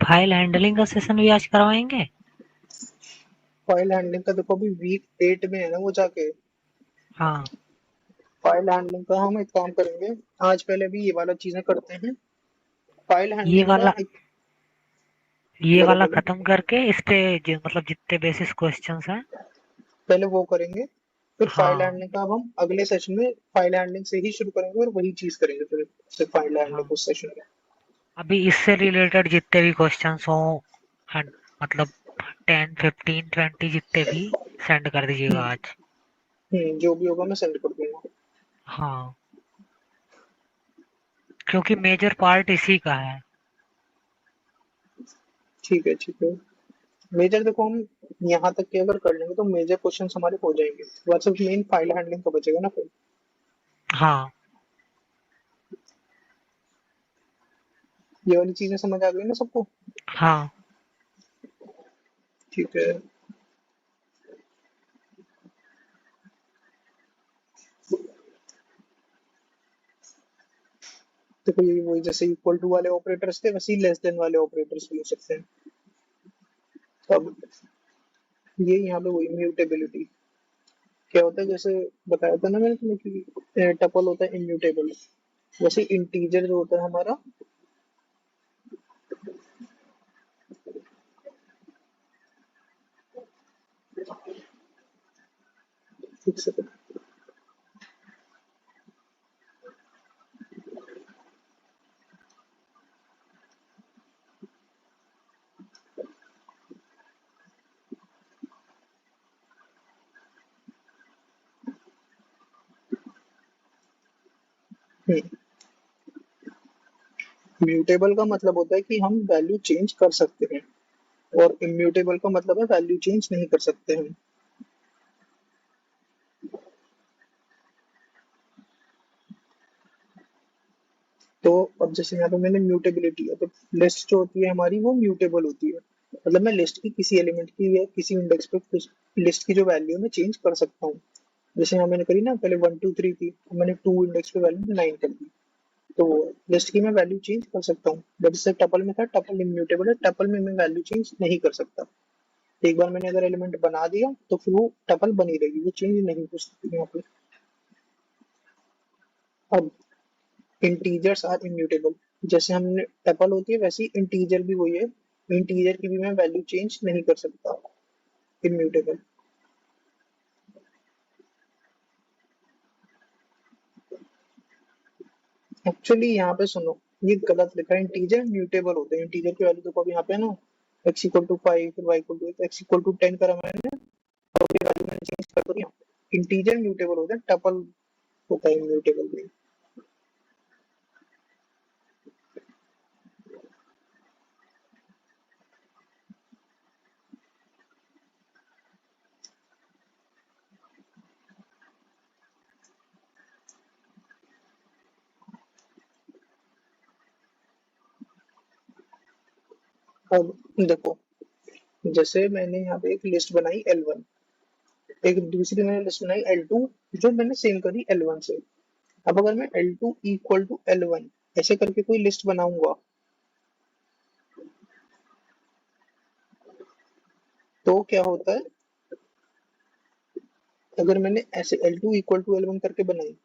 फाइल हैंडलिंग का सेशन भी आज करवाएंगे? फाइल हैंडलिंग का देखो अभी वीक 8 में है ना वो जाके। हाँ। फाइल हैंडलिंग का हम एक काम करेंगे, आज पहले भी ये वाला चीजें करते हैं। फाइल ये हैंडलिंग का वाला एक ये बोलो वाला बोलो, खत्म करके इस पे जो मतलब जितने बेसिस क्वेश्चंस हैं। पहले वो करेंगे, फिर फाइल हाँ। हैंडलिंग का अब हम अगले सेशन में फाइल हैंडलिंग से ही शुरू करेंगे और वही चीज करेंगे फिर से फाइल हैंडलिंग हाँ, उस सेशन में। अभी इससे रिलेटेड जितने भी क्वेश्चंस हों, मतलब 10, 15, 20 जितने भी सेंड कर दीजिएगा हम्म आज। जो भी होगा मैं सेंड कर दूंगा। हाँ, क्योंकि मेजर पार्ट इसी का है। ठीक है ठीक है। मेजर देखो हम यहाँ तक के अगर कर लेंगे तो मेजर क्वेश्चन हमारे हो जाएंगे, बस अब मेन फाइल हैंडलिंग का बचेगा ना फिर। हाँ। ये वाली चीजें समझ आ गई ना सबको? हाँ। ठीक है। देखो ये वही जैसे इक्वल टू वाले ऑपरेटर्स थे वैसे ही लेस देन वाले ऑपरेटर्स भी हो सकते हैं। तो अब ये यहाँ पे वही म्यूटेबिलिटी क्या होता है, जैसे बताया था ना मैंने तुम्हें कि टपल होता है इम्यूटेबल, वैसे इंटीजर जो होता है हमारा, एक सेकंड। म्यूटेबल का मतलब होता है कि हम वैल्यू चेंज कर सकते हैं, और इम्यूटेबल का मतलब है वैल्यू चेंज नहीं कर सकते हैं। तो अब जैसे यहाँ पे मैंने म्यूटेबिलिटी है, तो लिस्ट जो होती है हमारी वो म्यूटेबल होती है, मतलब मैं लिस्ट की किसी एलिमेंट की या किसी इंडेक्स पे लिस्ट की जो वैल्यू है मैं चेंज कर सकता हूँ। जैसे यहाँ मैंने करी ना, पहले 1 2 3 थी, अब मैंने 2 इंडेक्स पे वैल्यू 9 कर दी, तो लिस्ट की मैं वैल्यू चेंज कर सकता हूँ। बट जैसे टपल में था, टपल इम्यूटेबल है, टपल में मैं वैल्यू चेंज नहीं कर सकता। एक बार मैंने अगर एलिमेंट बना दिया तो फिर वो टपल बनी रहेगी, वो चेंज नहीं हो सकती यहाँ पे। अब इंटीजर्स आर इम्यूटेबल, जैसे हमने टपल होती है वैसे ही इंटीजर भी वही है, इंटीजर की भी मैं वैल्यू चेंज नहीं कर सकता, इम्यूटेबल। एक्चुअली यहाँ पे सुनो, ये गलत लिखा है, इंटीजर म्यूटेबल होते हैं। इंटीजर की वैल्यू देखो अभी यहाँ पे है ना, x इक्वल टू 5 फिर y equal to x equal to 10 करा मैंने, और फिर वैल्यू मैंने चेंज कर दिया। इंटीजर म्यूटेबल होते हैं, टपल होता है इम्यूटेबल भी। अब देखो, जैसे मैंने यहाँ पे एक लिस्ट बनाई L1, एक दूसरी मैंने लिस्ट बनाई L2, जो मैंने सेम करी L1 से। अब अगर मैं L2 इक्वल टू L1 ऐसे करके कोई लिस्ट बनाऊंगा, तो क्या होता है, अगर मैंने ऐसे L2 इक्वल टू L1 करके बनाई,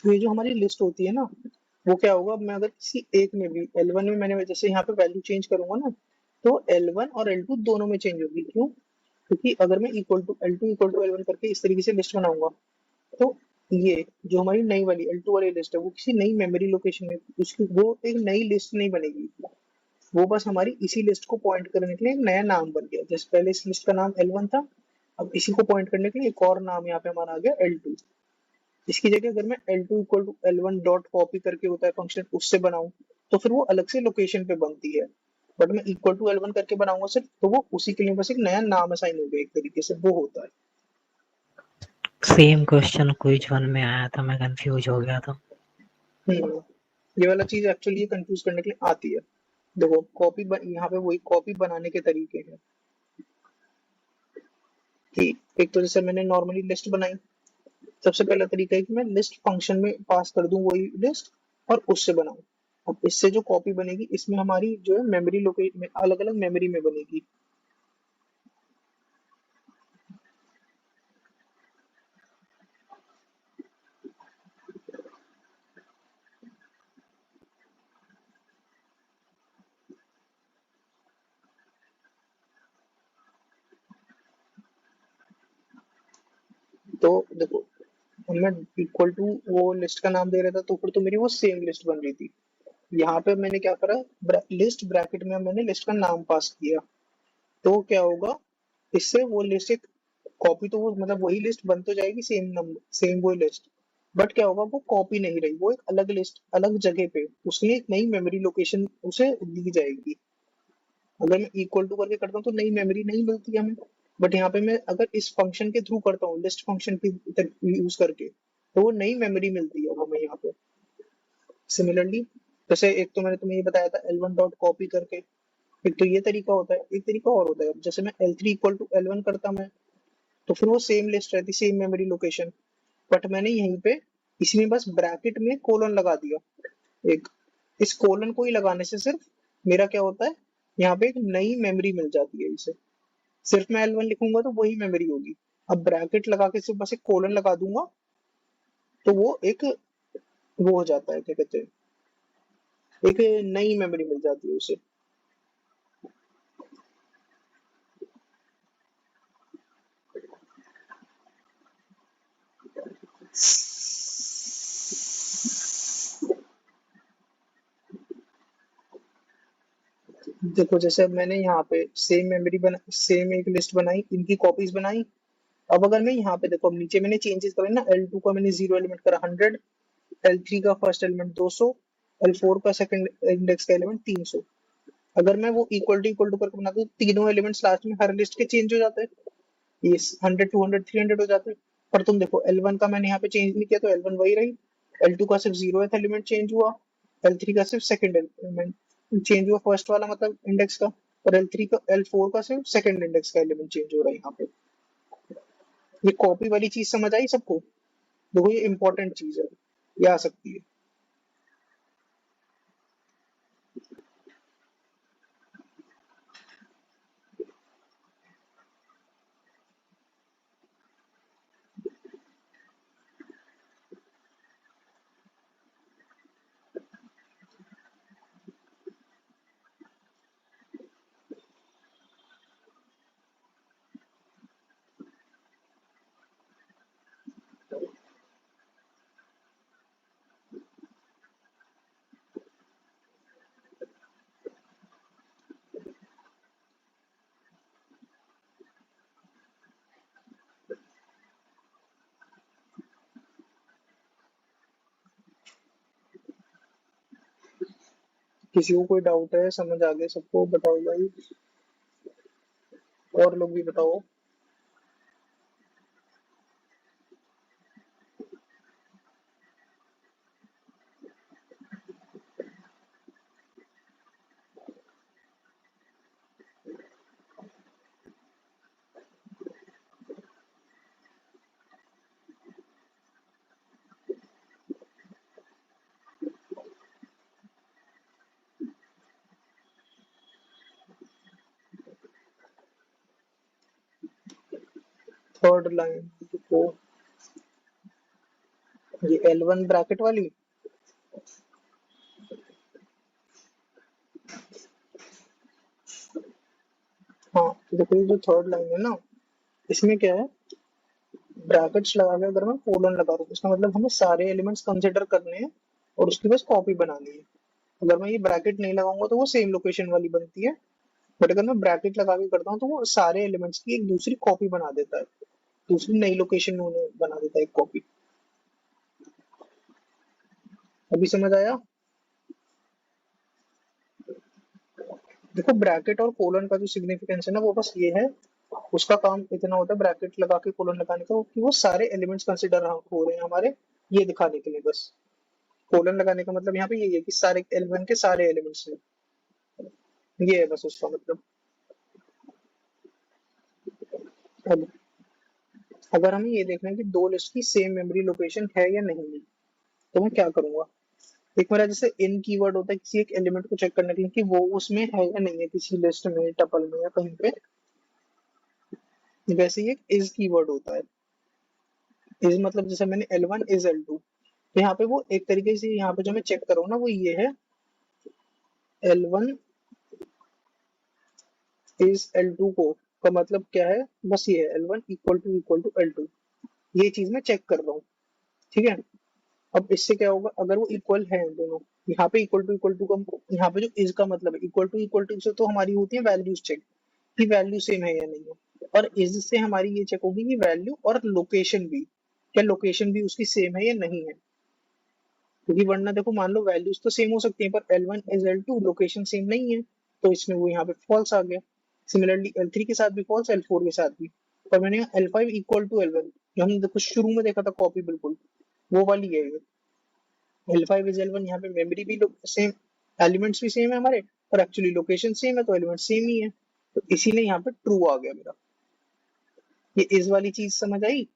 तो ये जो हमारी लिस्ट होती है ना, वो क्या होगा, अब मैं अगर किसी एक में भी L1 में मैंने जैसे यहाँ पे वैल्यू चेंज करूंगा ना, तो L1 और L2 दोनों में चेंज होगी। क्यों? क्योंकि अगर मैं equal to L2 equal to L1 करके इस तरीके से लिस्ट बनाऊंगा, तो ये जो हमारी नई वाली L2 वाली लिस्ट है वो किसी नई मेमोरी लोकेशन में उसकी वो एक नई लिस्ट नहीं बनेगी, वो बस हमारी इसी लिस्ट को पॉइंट करने के लिए एक नया नाम बन गया। जैसे पहले इस लिस्ट का नाम L1 था, अब इसी को पॉइंट करने के लिए एक और नाम यहाँ पे हमारा आ गया L2। इसकी जगह अगर मैं L2 equal to L1 dot copy करके होता है फंक्शन उससे बनाऊं तो फिर वो अलग से लोकेशन पे बनती है, बट मैं इक्वल टू L1 करके बनाऊंगा सिर्फ तो वो उसी के लिए बस एक नया नाम असाइन हो गया, एक तरीके से वो होता है। सेम क्वेश्चन क्विज 1 में आया था, मैं कंफ्यूज हो गया था। ये वाला चीज एक्चुअली ये कंफ्यूज करने के लिए आती है। देखो कॉपी यहाँ पे वही कॉपी बनाने के तरीके हैं कि एक तो जैसे मैंने नॉर्मली लिस्ट बनाई, सबसे पहला तरीका है कि मैं लिस्ट फंक्शन में पास कर दूं वही लिस्ट और उससे बनाऊं। अब इससे जो कॉपी बनेगी इसमें हमारी जो है मेमोरी लोकेट में अलग अलग मेमोरी में बनेगी। तो देखो अब मैं इक्वल टू वो लिस्ट का नाम दे रहा था तो फिर तो मेरी वो सेम लिस्ट बन रही थी। यहाँ पे मैंने क्या करा, लिस्ट ब्रैकेट में मैंने लिस्ट का नाम पास किया, तो क्या होगा इससे वो लिस्ट एक कॉपी तो वो मतलब वही लिस्ट बन तो जाएगी सेम नंबर सेम वही लिस्ट, बट क्या होगा वो कॉपी नहीं रही, वो एक अलग लिस्ट अलग जगह पे उसके लिए एक नई मेमोरी लोकेशन उसे दी जाएगी। अगर मैं इक्वल टू करके करता हूँ तो नई मेमोरी नहीं मिलती हमें, बट यहाँ पे मैं अगर इस फंक्शन के थ्रू करता हूँ लिस्ट फंक्शन की यूज करके तो वो नई मेमोरी मिलती है हमें यहाँ पे। सिमिलरली जैसे एक तो मैंने तुम्हें ये बताया था L1 डॉट कॉपी करके, एक तो ये तरीका होता है, एक तरीका और होता है जैसे मैं L3 इक्वल टू L1 करता मैं तो फिर वो सेम लिस्ट रहती सेम मेमोरी लोकेशन, बट मैंने यहीं पे इसी में बस ब्रैकेट में कोलन लगा दिया एक, इस कोलन को ही लगाने से सिर्फ मेरा क्या होता है यहाँ पे एक नई मेमोरी मिल जाती है इसे, सिर्फ मैं L1 लिखूंगा तो वही मेमोरी होगी। अब ब्रैकेट लगा के सिर्फ बस एक कोलन लगा दूंगा तो वो एक वो हो जाता है क्या कहते हैं एक नई मेमोरी मिल जाती है उसे। देखो जैसे अब मैंने यहाँ पे सेम मेमोरी बना सेम एक लिस्ट बनाई इनकी कॉपीज बनाई, अब अगर मैं यहाँ पे देखो अब नीचे मैंने चेंजेस करे ना L2 का मैंने 0 एलिमेंट करा 100, L3 का फर्स्ट एलिमेंट 200, L4 का सेकंड इंडेक्स का एलिमेंट 300। अगर मैं वो इक्वल टू करके बनाता हूँ तो तीनों एलिमेंट्स लास्ट में हर लिस्ट के चेंज हो जाते हैं, ये 100 200 300 हो जाते हैं। पर तुम देखो L1 का मैंने यहाँ पे चेंज नहीं किया तो L1 वही रही, L2 का सिर्फ 0th एलिमेंट चेंज हुआ, L3 का सिर्फ सेकंड एलिमेंट चेंज हुआ फर्स्ट वाला मतलब इंडेक्स का, और L3 का L4 का सिर्फ सेकंड इंडेक्स का एलिमेंट चेंज हो रहा है यहाँ पे। ये कॉपी वाली चीज समझ आई सबको? देखो ये इंपॉर्टेंट चीज है, ये आ सकती है। किसी को कोई डाउट है, समझ आ गया सबको? बताओ भाई, और लोग भी बताओ। थर्ड लाइन देखो, ये L1 ब्रैकेट वाली, हाँ देखो ये जो थर्ड लाइन है ना इसमें क्या है, ब्रैकेट्स लगा के अगर मैं कोलन लगा रहा हूँ इसका मतलब हमें सारे एलिमेंट्स कंसिडर करने हैं और उसकी बस कॉपी बनानी है। अगर मैं ये ब्रैकेट नहीं लगाऊंगा तो वो सेम लोकेशन वाली बनती है, बट अगर मैं ब्रैकेट लगा के करता हूँ तो वो सारे एलिमेंट्स की एक दूसरी कॉपी बना देता है, दूसरी नई लोकेशन में उन्हें बना देता है एक कॉपी। अभी समझ आया? देखो ब्रैकेट और कोलन का जो सिग्निफिकेंस है ना वो बस ये है, उसका काम इतना होता है ब्रैकेट लगा के कोलन लगाने का कि वो सारे एलिमेंट्स कंसिडर हो रहे हैं हमारे, ये दिखाने के लिए बस। कोलन लगाने का मतलब यहाँ पे यही है कि सारे एलिमेंट के सारे एलिमेंट्स हैं, ये है बस उसका मतलब। अब अगर हमें ये देखना है कि दो लिस्ट की सेम मेमोरी लोकेशन है या नहीं है, तो मैं क्या करूंगा, एक मेरा जैसे इन कीवर्ड होता है किसी एक एलिमेंट को चेक करने के लिए कि वो उसमें है या नहीं है किसी लिस्ट में, टपल में या कहीं पे, वैसे ही एक इज कीवर्ड होता है। इज मतलब जैसे मैंने L1 इज L2, तो यहाँ पे वो एक तरीके से यहाँ पे जो मैं चेक कर रहा हूँ ना वो ये है L1 इज L2 को, का मतलब क्या है, बस ये है L1 इक्वल टू L2, ये चीज मैं चेक कर रहा हूँ। ठीक है, अब इससे क्या होगा, अगर वो इक्वल है दोनों, यहाँ पे इक्वल टू का यहाँ पे जो इज का मतलब है इक्वल टू से तो हमारी होती है वैल्यूज चेक कि वैल्यू सेम है या नहीं है, और इज से हमारी ये चेक होगी कि वैल्यू और लोकेशन भी, क्या लोकेशन भी उसकी सेम है या नहीं है, क्योंकि वरना देखो मान लो वैल्यूज तो सेम हो सकती है पर L1 is L2 location same नहीं है, तो इसमें वो यहाँ पे फॉल्स आ गया। सिमिलरली L3 के साथ भी फॉल्स, L4 के साथ भी। पर मैंने यहाँ L5 इक्वल टू L1 जो हमने देखो शुरू में देखा था कॉपी बिल्कुल वो वाली है ये। L5 इज L1 यहाँ पे मेमोरी भी सेम, एलिमेंट्स भी सेम है हमारे, और एक्चुअली लोकेशन सेम है तो एलिमेंट सेम ही है, तो इसीलिए यहाँ पे ट्रू आ गया मेरा। ये इस वाली चीज समझ आई?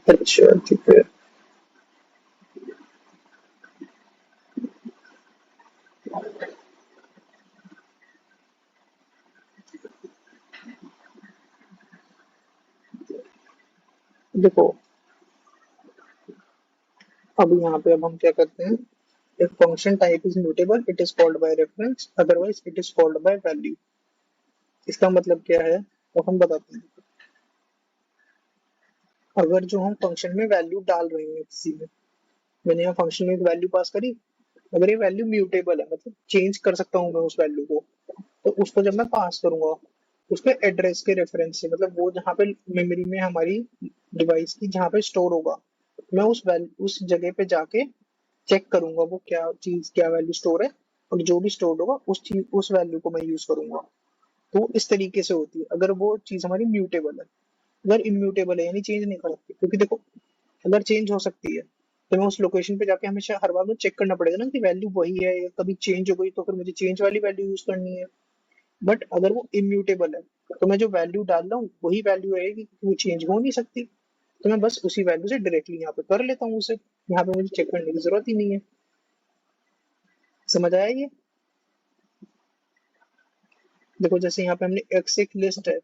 अच्छा ठीक है। देखो अब यहाँ पे अब हम क्या करते हैं, if function type is mutable it is called by reference otherwise it is called by value। इसका मतलब क्या है तो हम बताते हैं। अगर जो हम फंक्शन में वैल्यू डाल रहे हैं किसी में, मैंने यहाँ फंक्शन में एक वैल्यू पास करी, अगर ये वैल्यू म्यूटेबल है मतलब चेंज कर सकता हूँ मैं उस वैल्यू को, तो उसको जब मैं पास करूंगा उसके एड्रेस के रेफरेंस से, मतलब वो जहाँ पे मेमोरी में हमारी डिवाइस की जहाँ पे स्टोर होगा, मैं उस जगह पे जाके चेक करूंगा वो क्या चीज क्या वैल्यू स्टोर है, और जो भी स्टोर होगा उस चीज उस वैल्यू को मैं यूज करूंगा। तो इस तरीके से होती है अगर वो चीज हमारी म्यूटेबल है। अगर इम्यूटेबल है यानी चेंज नहीं कर सकती, क्योंकि देखो अगर चेंज हो सकती है तो मैं उस लोकेशन पे जाके हमेशा हर बार में चेक करना पड़ेगा ना कि वैल्यू वही है या कभी चेंज हो गई तो फिर मुझे चेंज वाली वैल्यू यूज करनी है। बट अगर वो इम्यूटेबल है तो मैं जो वैल्यू डाल रहा हूँ वही वैल्यू रहेगी, वो चेंज हो नहीं सकती, तो मैं बस उसी वैल्यू से डायरेक्टली यहाँ पे कर लेता हूँ उसे, यहाँ पे मुझे चेक करने की जरूरत ही नहीं है। समझ आया ये? देखो जैसे यहाँ पे हमने एक्स एक लिस्ट है,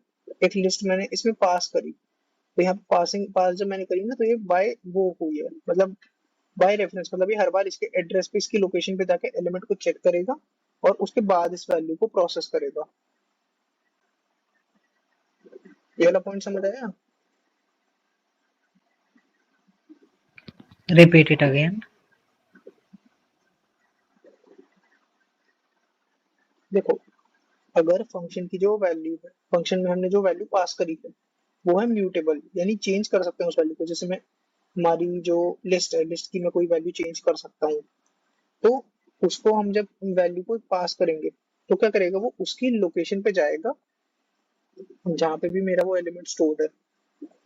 एक लिस्ट मैंने इसमें पास करी, तो यहाँ पे पास जब मैंने करी ना तो ये बाय वो हुई है, मतलब बाय रेफरेंस, मतलब ये हर बार इसके एड्रेस पे इसकी लोकेशन पे जाके एलिमेंट को चेक करेगा और उसके बाद इस वैल्यू को प्रोसेस करेगा। ये वाला पॉइंट समझ आया? Repeat it again. देखो अगर फंक्शन की जो वैल्यू है, फंक्शन में हमने जो वैल्यू पास करी है वो है म्यूटेबल यानी चेंज कर सकते हैं उस वैल्यू को, जैसे मैं हमारी जो लिस्ट है लिस्ट की मैं कोई वैल्यू चेंज कर सकता हूँ, तो उसको हम जब वैल्यू को पास करेंगे तो क्या करेगा वो उसकी लोकेशन पे जाएगा, जहाँ पे भी मेरा वो एलिमेंट स्टोर्ड है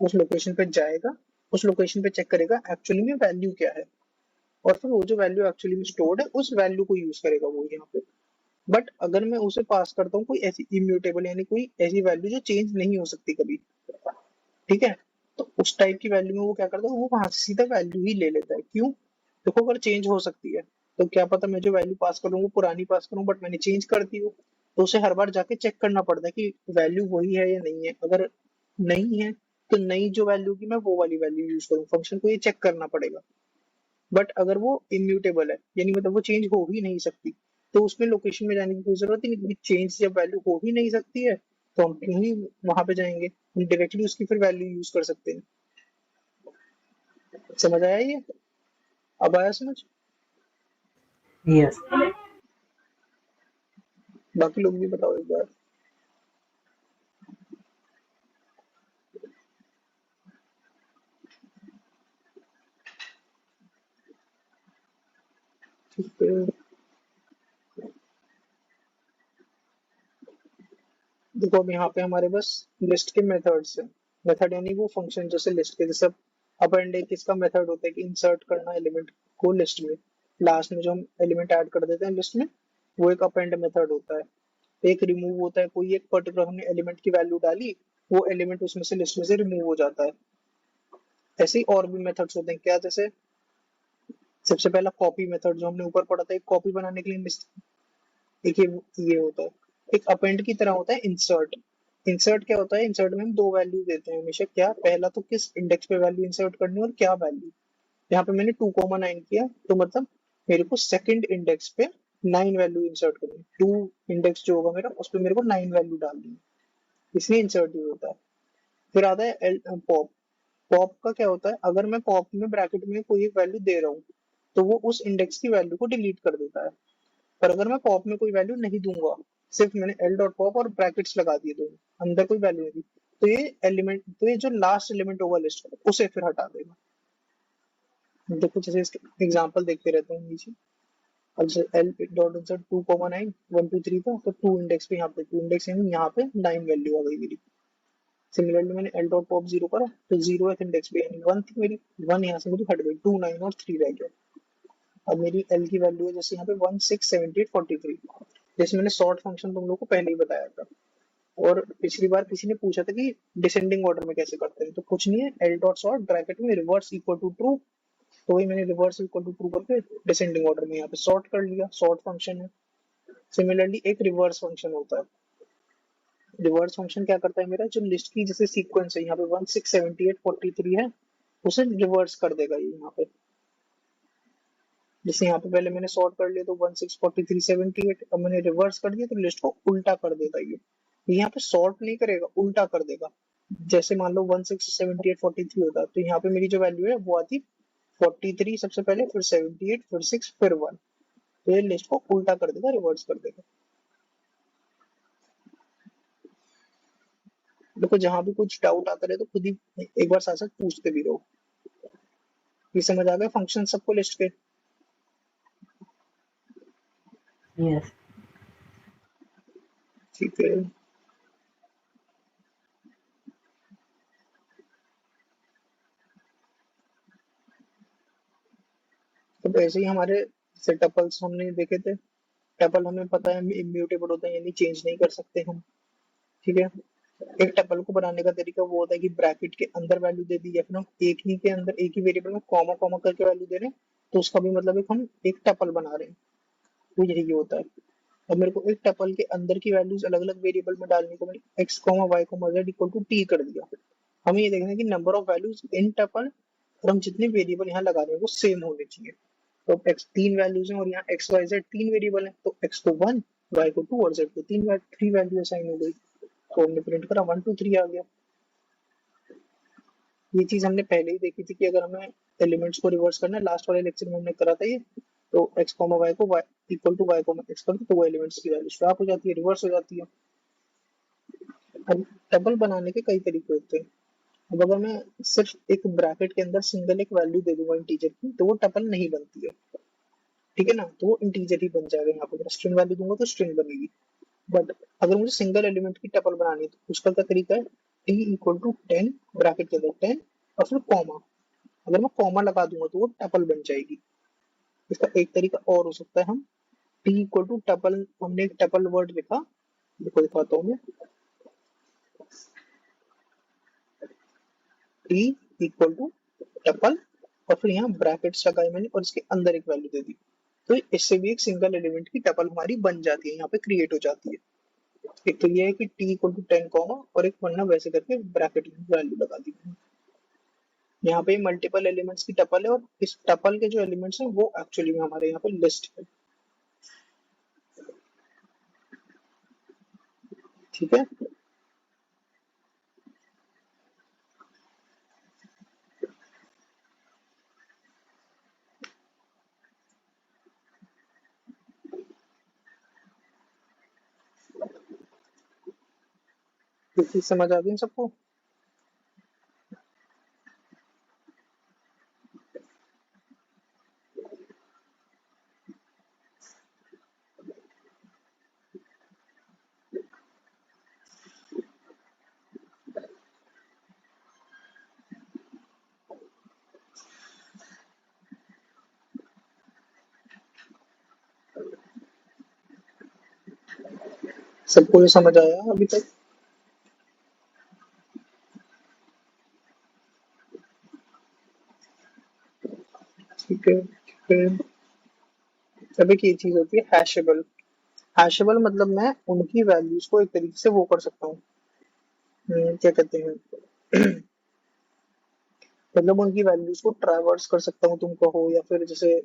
उस लोकेशन पे जाएगा, उस लोकेशन पे चेक करेगा एक्चुअली में वैल्यू क्या है, और फिर वो जो वैल्यू एक्चुअली में स्टोर्ड है उस वैल्यू को यूज करेगा वो यहाँ पे। बट अगर मैं उसे पास करता हूँ कोई ऐसी इम्यूटेबल यानी कोई ऐसी वैल्यू जो चेंज नहीं हो सकती कभी, ठीक है, तो उस टाइप की वैल्यू में वो क्या करता है, वो वहां से सीधा वैल्यू ही ले लेता है। क्यों? देखो अगर चेंज हो सकती है तो क्या पता मैं जो वैल्यू पास करूँ वो पुरानी पास करूँ, बट मैंने चेंज कर दी हो, तो उसे हर बार जाके चेक करना पड़ता है कि वैल्यू वही है या नहीं है। अगर नहीं है तो नई जो वैल्यू की मैं वो वाली वैल्यू यूज करूँ, फंक्शन को ये चेक करना पड़ेगा। बट अगर वो इम्यूटेबल है, यानी मतलब वो चेंज हो ही नहीं सकती, तो उसमें लोकेशन में जाने की कोई जरूरत ही नहीं, क्योंकि चेंज जब वैल्यू हो ही नहीं सकती है तो हम क्यों ही वहां पे जाएंगे, हम डायरेक्टली उसकी फिर वैल्यू यूज कर सकते हैं। समझ आया ये? अब आया समझ? Yes. बाकी लोग भी बताओ एक बार। ठीक है, देखो अब यहाँ पे हमारे बस लिस्ट के मेथड्स हैं। मेथड यानी वो फंक्शन जैसे लिस्ट के, जैसे अप एंड एक इसका मेथड होता है कि इंसर्ट करना एलिमेंट को लिस्ट में, लास्ट में जो हम एलिमेंट ऐड कर देते हैं लिस्ट में, वो एक अप एंड मेथड होता है। एक रिमूव होता है, कोई एक पर्टिकुलर हमने एलिमेंट की वैल्यू डाली, वो एलिमेंट उसमें से लिस्ट में से रिमूव हो जाता है। ऐसे ही और भी मेथड्स होते हैं क्या, जैसे सबसे पहला कॉपी मेथड जो हमने ऊपर पढ़ा था, एक कॉपी बनाने के लिए लिस्ट, एक ये होता है। एक अपेंड की तरह होता है इंसर्ट। इंसर्ट क्या होता है, इंसर्ट में हम दो वैल्यू देते हैं हमेशा। क्या? पहला तो किस इंडेक्स पे वैल्यू इंसर्ट करनी है और क्या वैल्यू। यहाँ पे मैंने 2,9 किया तो मतलब मेरे को सेकंड इंडेक्स पे 9 वैल्यू इंसर्ट करनी है। 2 इंडेक्स जो होगा मेरा उस पे मेरे को 9 वैल्यू डालनी है, इसलिए इंसर्ट यूज होता है। फिर आता है पॉप। पॉप का क्या होता है, अगर मैं पॉप में ब्रैकेट में कोई एक वैल्यू दे रहा हूँ तो वो उस इंडेक्स की वैल्यू को डिलीट कर देता है। पर अगर मैं पॉप में कोई वैल्यू नहीं दूंगा, सिर्फ मैंने एल डॉट पॉप और ब्रैकेट्स लगा दिए दोनों, अंदर कोई वैल्यू नहीं दी, तो ये एलिमेंट, तो ये जो लास्ट एलिमेंट होगा लिस्ट का उसे फिर हटा देगा। देखो जैसे इसके एग्जांपल देखते रहते हैं नीचे। अब जैसे एल डॉट इंसर्ट 2,9 1 2 3 था, तो 2 इंडेक्स पे, यहाँ पे 2 इंडेक्स यानी यहाँ पे 9 वैल्यू आ गई मेरी। सिमिलरली मैंने एल डॉट पॉप 0 करा तो 0th इंडेक्स पे यानी 1 थी मेरी, 1 यहाँ से मेरी हट गई, 2 9 और 3 रह गया। अब मेरी एल की वैल्यू है जैसे यहाँ पे 1 6 7 8 43, जैसे मैंने सॉर्ट फंक्शन तुम लोग को पहले ही बताया था। और पिछली बार किसी ने पूछा था कि डिसेंडिंग ऑर्डर में कैसे करते हैं, तो कुछ नहीं है, एल डॉट सॉर्ट ब्रैकेट में रिवर्स इक्वल टू ट्रू, तो वही मैंने रिवर्स इक्वल टू ट्रू करके डिसेंडिंग ऑर्डर में यहाँ पे सॉर्ट कर लिया, सॉर्ट फंक्शन है। सिमिलरली एक रिवर्स फंक्शन होता है। रिवर्स फंक्शन क्या करता है, मेरा जो लिस्ट की जैसे सीक्वेंस है यहाँ पे 1 6 7 8 43 है, उसे रिवर्स कर देगा ये यहाँ पे। जैसे यहाँ पे पहले मैंने सॉर्ट कर लिया तो 1 6 43 78, अब मैंने रिवर्स कर दिया तो लिस्ट को उल्टा कर देगा ये। यहाँ पे सॉर्ट नहीं करेगा, उल्टा कर देगा। जैसे मान लो 1 6 78 43 होता, तो यहाँ पे मेरी जो वैल्यू है वो आती 43 सबसे पहले, फिर 78, फिर 6, फिर 1, तो ये लिस्ट को उल्टा कर देगा, रिवर्स कर देगा। देखो जहां भी कुछ डाउट आता रहे तो खुद ही एक बार साथ साथ पूछते भी रहो। ये समझ आ गया फंक्शन सबको लिस्ट के? Yes. ठीक है, तो ऐसे ही हमारे जैसे टपल्स हमने देखे थे। टपल हमें पता है इम्यूटेबल होता है, यानी चेंज नहीं कर सकते हम। ठीक है, एक टपल को बनाने का तरीका वो होता है कि ब्रैकेट के अंदर वैल्यू दे दी, या फिर हम एक ही के अंदर एक ही वेरिएबल में कॉमा कॉमा करके वैल्यू दे रहे हैं, तो उसका भी मतलब एक हम एक टपल बना रहे हैं, तो यही होता है। अब मेरे को एक टपल के अंदर की वैल्यूज अलग अलग वेरिएबल में डालने को मैंने x comma y comma z equal to t कर दिया। हमें ये देखना है कि number of values in tuple और हम जितने वेरिएबल यहाँ लगा रहे हैं वो सेम होने चाहिए। तो एक्स 3 वैल्यूज हैं और यहाँ एक्स वाई जेड 3 वेरिएबल है, तो एक्स को 1, वाई को 2 और जेड को 3 वैल्यू असाइन हो गई, तो हमने प्रिंट करा 1 2 3 आ गया। ये चीज हमने पहले ही देखी थी कि अगर हमें एलिमेंट्स को रिवर्स करना है, लास्ट वाले लेक्चर में हमने करा था ये, तो एक्स कॉमा वाई को y equal to y comma x कर दो, तो वो एलिमेंट्स की वैल्यू स्वैप हो जाती है, रिवर्स हो जाती है। अब डबल बनाने के कई तरीके होते हैं। अब अगर मैं सिर्फ एक ब्रैकेट के अंदर सिंगल एक वैल्यू दे दूंगा इंटीजर की, तो वो टपल नहीं बनती है। ठीक है ना, तो वो इंटीजर ही बन जाएगा। यहाँ पे अगर स्ट्रिंग वैल्यू दूंगा तो स्ट्रिंग बनेगी। बट अगर मुझे सिंगल एलिमेंट की टपल बनानी है तो उसका क्या तरीका है, टी इक्वल टू 10 ब्रैकेट के अंदर 10 और फिर कॉमा, अगर मैं कॉमा लगा दूंगा तो वो टपल बन जाएगी। इसका एक तरीका और हो सकता है, हम टी इक्वल टू टपल, हमने एक टपल वर्ड लिखा, देखो दिखाता हूँ मैं। टी इक्वल टू टपल और फिर यहाँ ब्रैकेट्स लगाए मैंने और इसके अंदर एक वैल्यू दे दी, तो इससे भी एक सिंगल एलिमेंट की टपल हमारी बन जाती है, यहाँ पे क्रिएट हो जाती है। एक तो ये है कि टी इक्वल टू 10 कॉमा और एक वरना वैसे करके ब्रैकेट में वैल्यू लगा दी मैंने। यहाँ पे मल्टीपल एलिमेंट्स की टपल है और इस टपल के जो एलिमेंट्स हैं वो एक्चुअली में हमारे यहाँ पे लिस्ट है। ठीक है, ये चीज समझ आ गई इन सबको? सबको ये समझ आया अभी तक? ठीक है, ठीक है। अब एक ये चीज होती है हैशेबल। हैशेबल मतलब मैं उनकी वैल्यूज को एक तरीके से वो कर सकता हूँ, क्या कहते हैं मतलब उनकी वैल्यूज को ट्रैवर्स कर सकता हूँ, तुम कहो, या फिर जैसे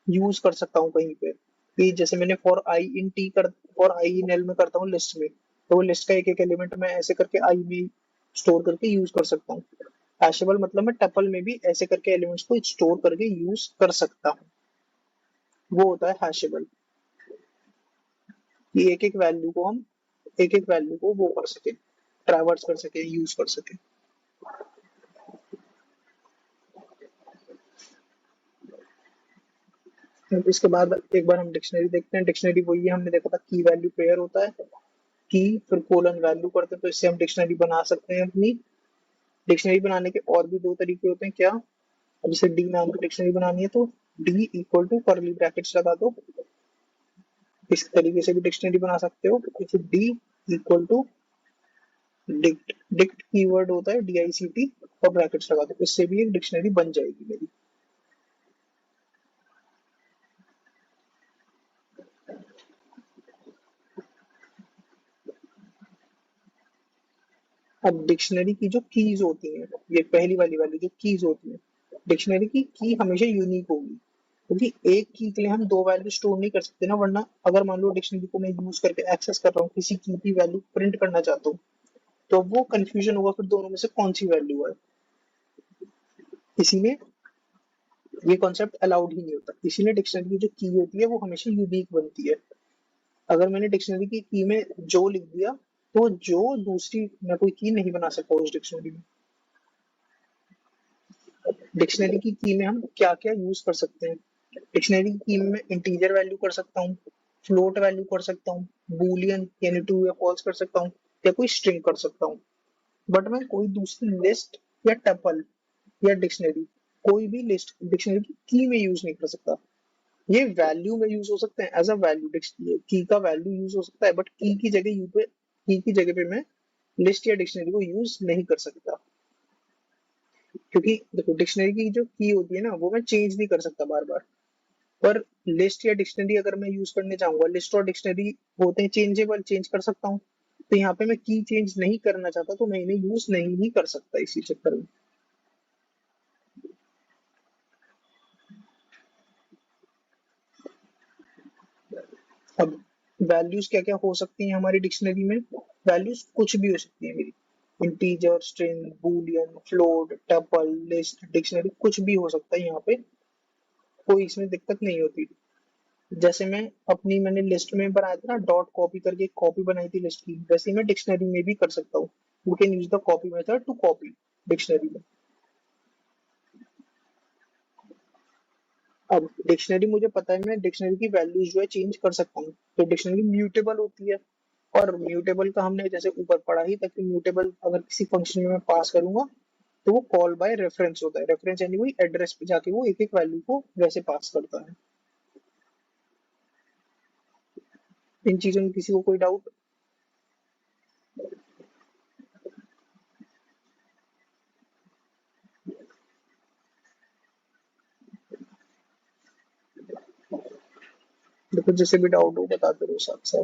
यूज कर सकता हूँ कहीं पे कि जैसे मैंने फॉर आई इन एल में करता हूँ लिस्ट में, तो वो लिस्ट का एक एक एलिमेंट मैं ऐसे करके आई में स्टोर करके यूज कर सकता हूँ। हैशेबल मतलब मैं टपल में भी ऐसे करके एलिमेंट्स को स्टोर करके यूज कर सकता हूँ, वो होता है हैशेबल। कि एक एक वैल्यू को वो कर सके, ट्रैवर्स कर सके, यूज कर सके। अब इसके बाद एक बार हम डिक्शनरी देखते हैं। डिक्शनरी वही है, हमने देखा था की वैल्यू पेयर होता है, की फिर कोलन वैल्यू करते हैं, तो इससे हम डिक्शनरी बना सकते हैं अपनी। डिक्शनरी बनाने के और भी दो तरीके होते हैं, क्या? अब जैसे डी नाम की डिक्शनरी बनानी है तो d equal to curly brackets लगा दो, इस तरीके से भी डिक्शनरी बना सकते हो। जैसे d equal to dict, dict keyword होता है DICT और ब्रैकेट्स लगा दो, इससे भी एक डिक्शनरी बन जाएगी मेरी। अब डिक्शनरी की जो कीज होती हैं, ये पहली वाली जो कीज होती हैं, डिक्शनरी की की हमेशा यूनिक होगी, क्योंकि एक की के लिए हम दो वैल्यू स्टोर नहीं कर सकते ना, वरना अगर मान लो डिक्शनरी को मैं यूज करके एक्सेस कर रहा हूँ, किसी की वैल्यू प्रिंट करना चाहता हूँ, तो वो कंफ्यूजन होगा फिर दोनों में से कौन सी वैल्यू है। इसीलिए ये कॉन्सेप्ट अलाउड ही नहीं होता, इसीलिए डिक्शनरी की जो की होती है वो हमेशा यूनिक बनती है। अगर मैंने डिक्शनरी की की में जो लिख दिया तो जो दूसरी मैं कोई की नहीं बना सकता उस डिक्शनरी में। डिक्शनरी की की में हम क्या क्या यूज कर सकते हैं? डिक्शनरी की की में मैं इंटीजर वैल्यू कर सकता हूँ, फ्लोट वैल्यू कर सकता हूँ, बूलियन यानी ट्रू या फॉल्स कर सकता हूँ, या कोई स्ट्रिंग कर सकता हूँ। बट मैं कोई दूसरी लिस्ट या टपल या डिक्शनरी, कोई भी लिस्ट डिक्शनरी की में यूज नहीं कर सकता। ये वैल्यू में यूज हो सकते हैं, एज अ वैल्यू की का वैल्यू यूज हो सकता है, बट की की जगह पे मैं लिस्ट या डिक्शनरी को यूज नहीं कर सकता, क्योंकि देखो डिक्शनरी की जो की होती है ना वो मैं चेंज नहीं कर सकता बार बार। पर लिस्ट या डिक्शनरी अगर मैं यूज करने चाहूंगा, लिस्ट और डिक्शनरी होते हैं चेंजेबल, चेंज कर सकता हूँ, तो यहाँ पे मैं की चेंज नहीं करना चाहता तो मैं इन्हें यूज नहीं ही कर सकता इसी चक्कर में। अब वैल्यूज क्या क्या हो सकती हैं हमारी डिक्शनरी में? वैल्यूज कुछ भी हो सकती है मेरी, integer, string, Boolean, float, tuple, list, dictionary, कुछ भी हो सकता है यहाँ पे, कोई इसमें दिक्कत नहीं होती। जैसे मैंने लिस्ट में बनाया था ना, डॉट कॉपी करके एक कॉपी बनाई थी लिस्ट की, वैसे ही मैं डिक्शनरी में भी कर सकता हूँ। You can use the copy method to copy dictionary में। अब डिक्शनरी मुझे पता है, मैं डिक्शनरी की वैल्यूज जो है चेंज कर सकता हूँ, तो डिक्शनरी म्यूटेबल होती है। और म्यूटेबल का हमने जैसे ऊपर पढ़ा ही, ताकि म्यूटेबल अगर किसी फंक्शन में मैं पास करूंगा तो वो कॉल बाय रेफरेंस होता है। रेफरेंस यानी वही एड्रेस पे जाके वो एक एक वैल्यू को वैसे पास करता है। इन चीजों में किसी को कोई डाउट? देखो जैसे भी डाउट हो बताते रहो साथ साथ,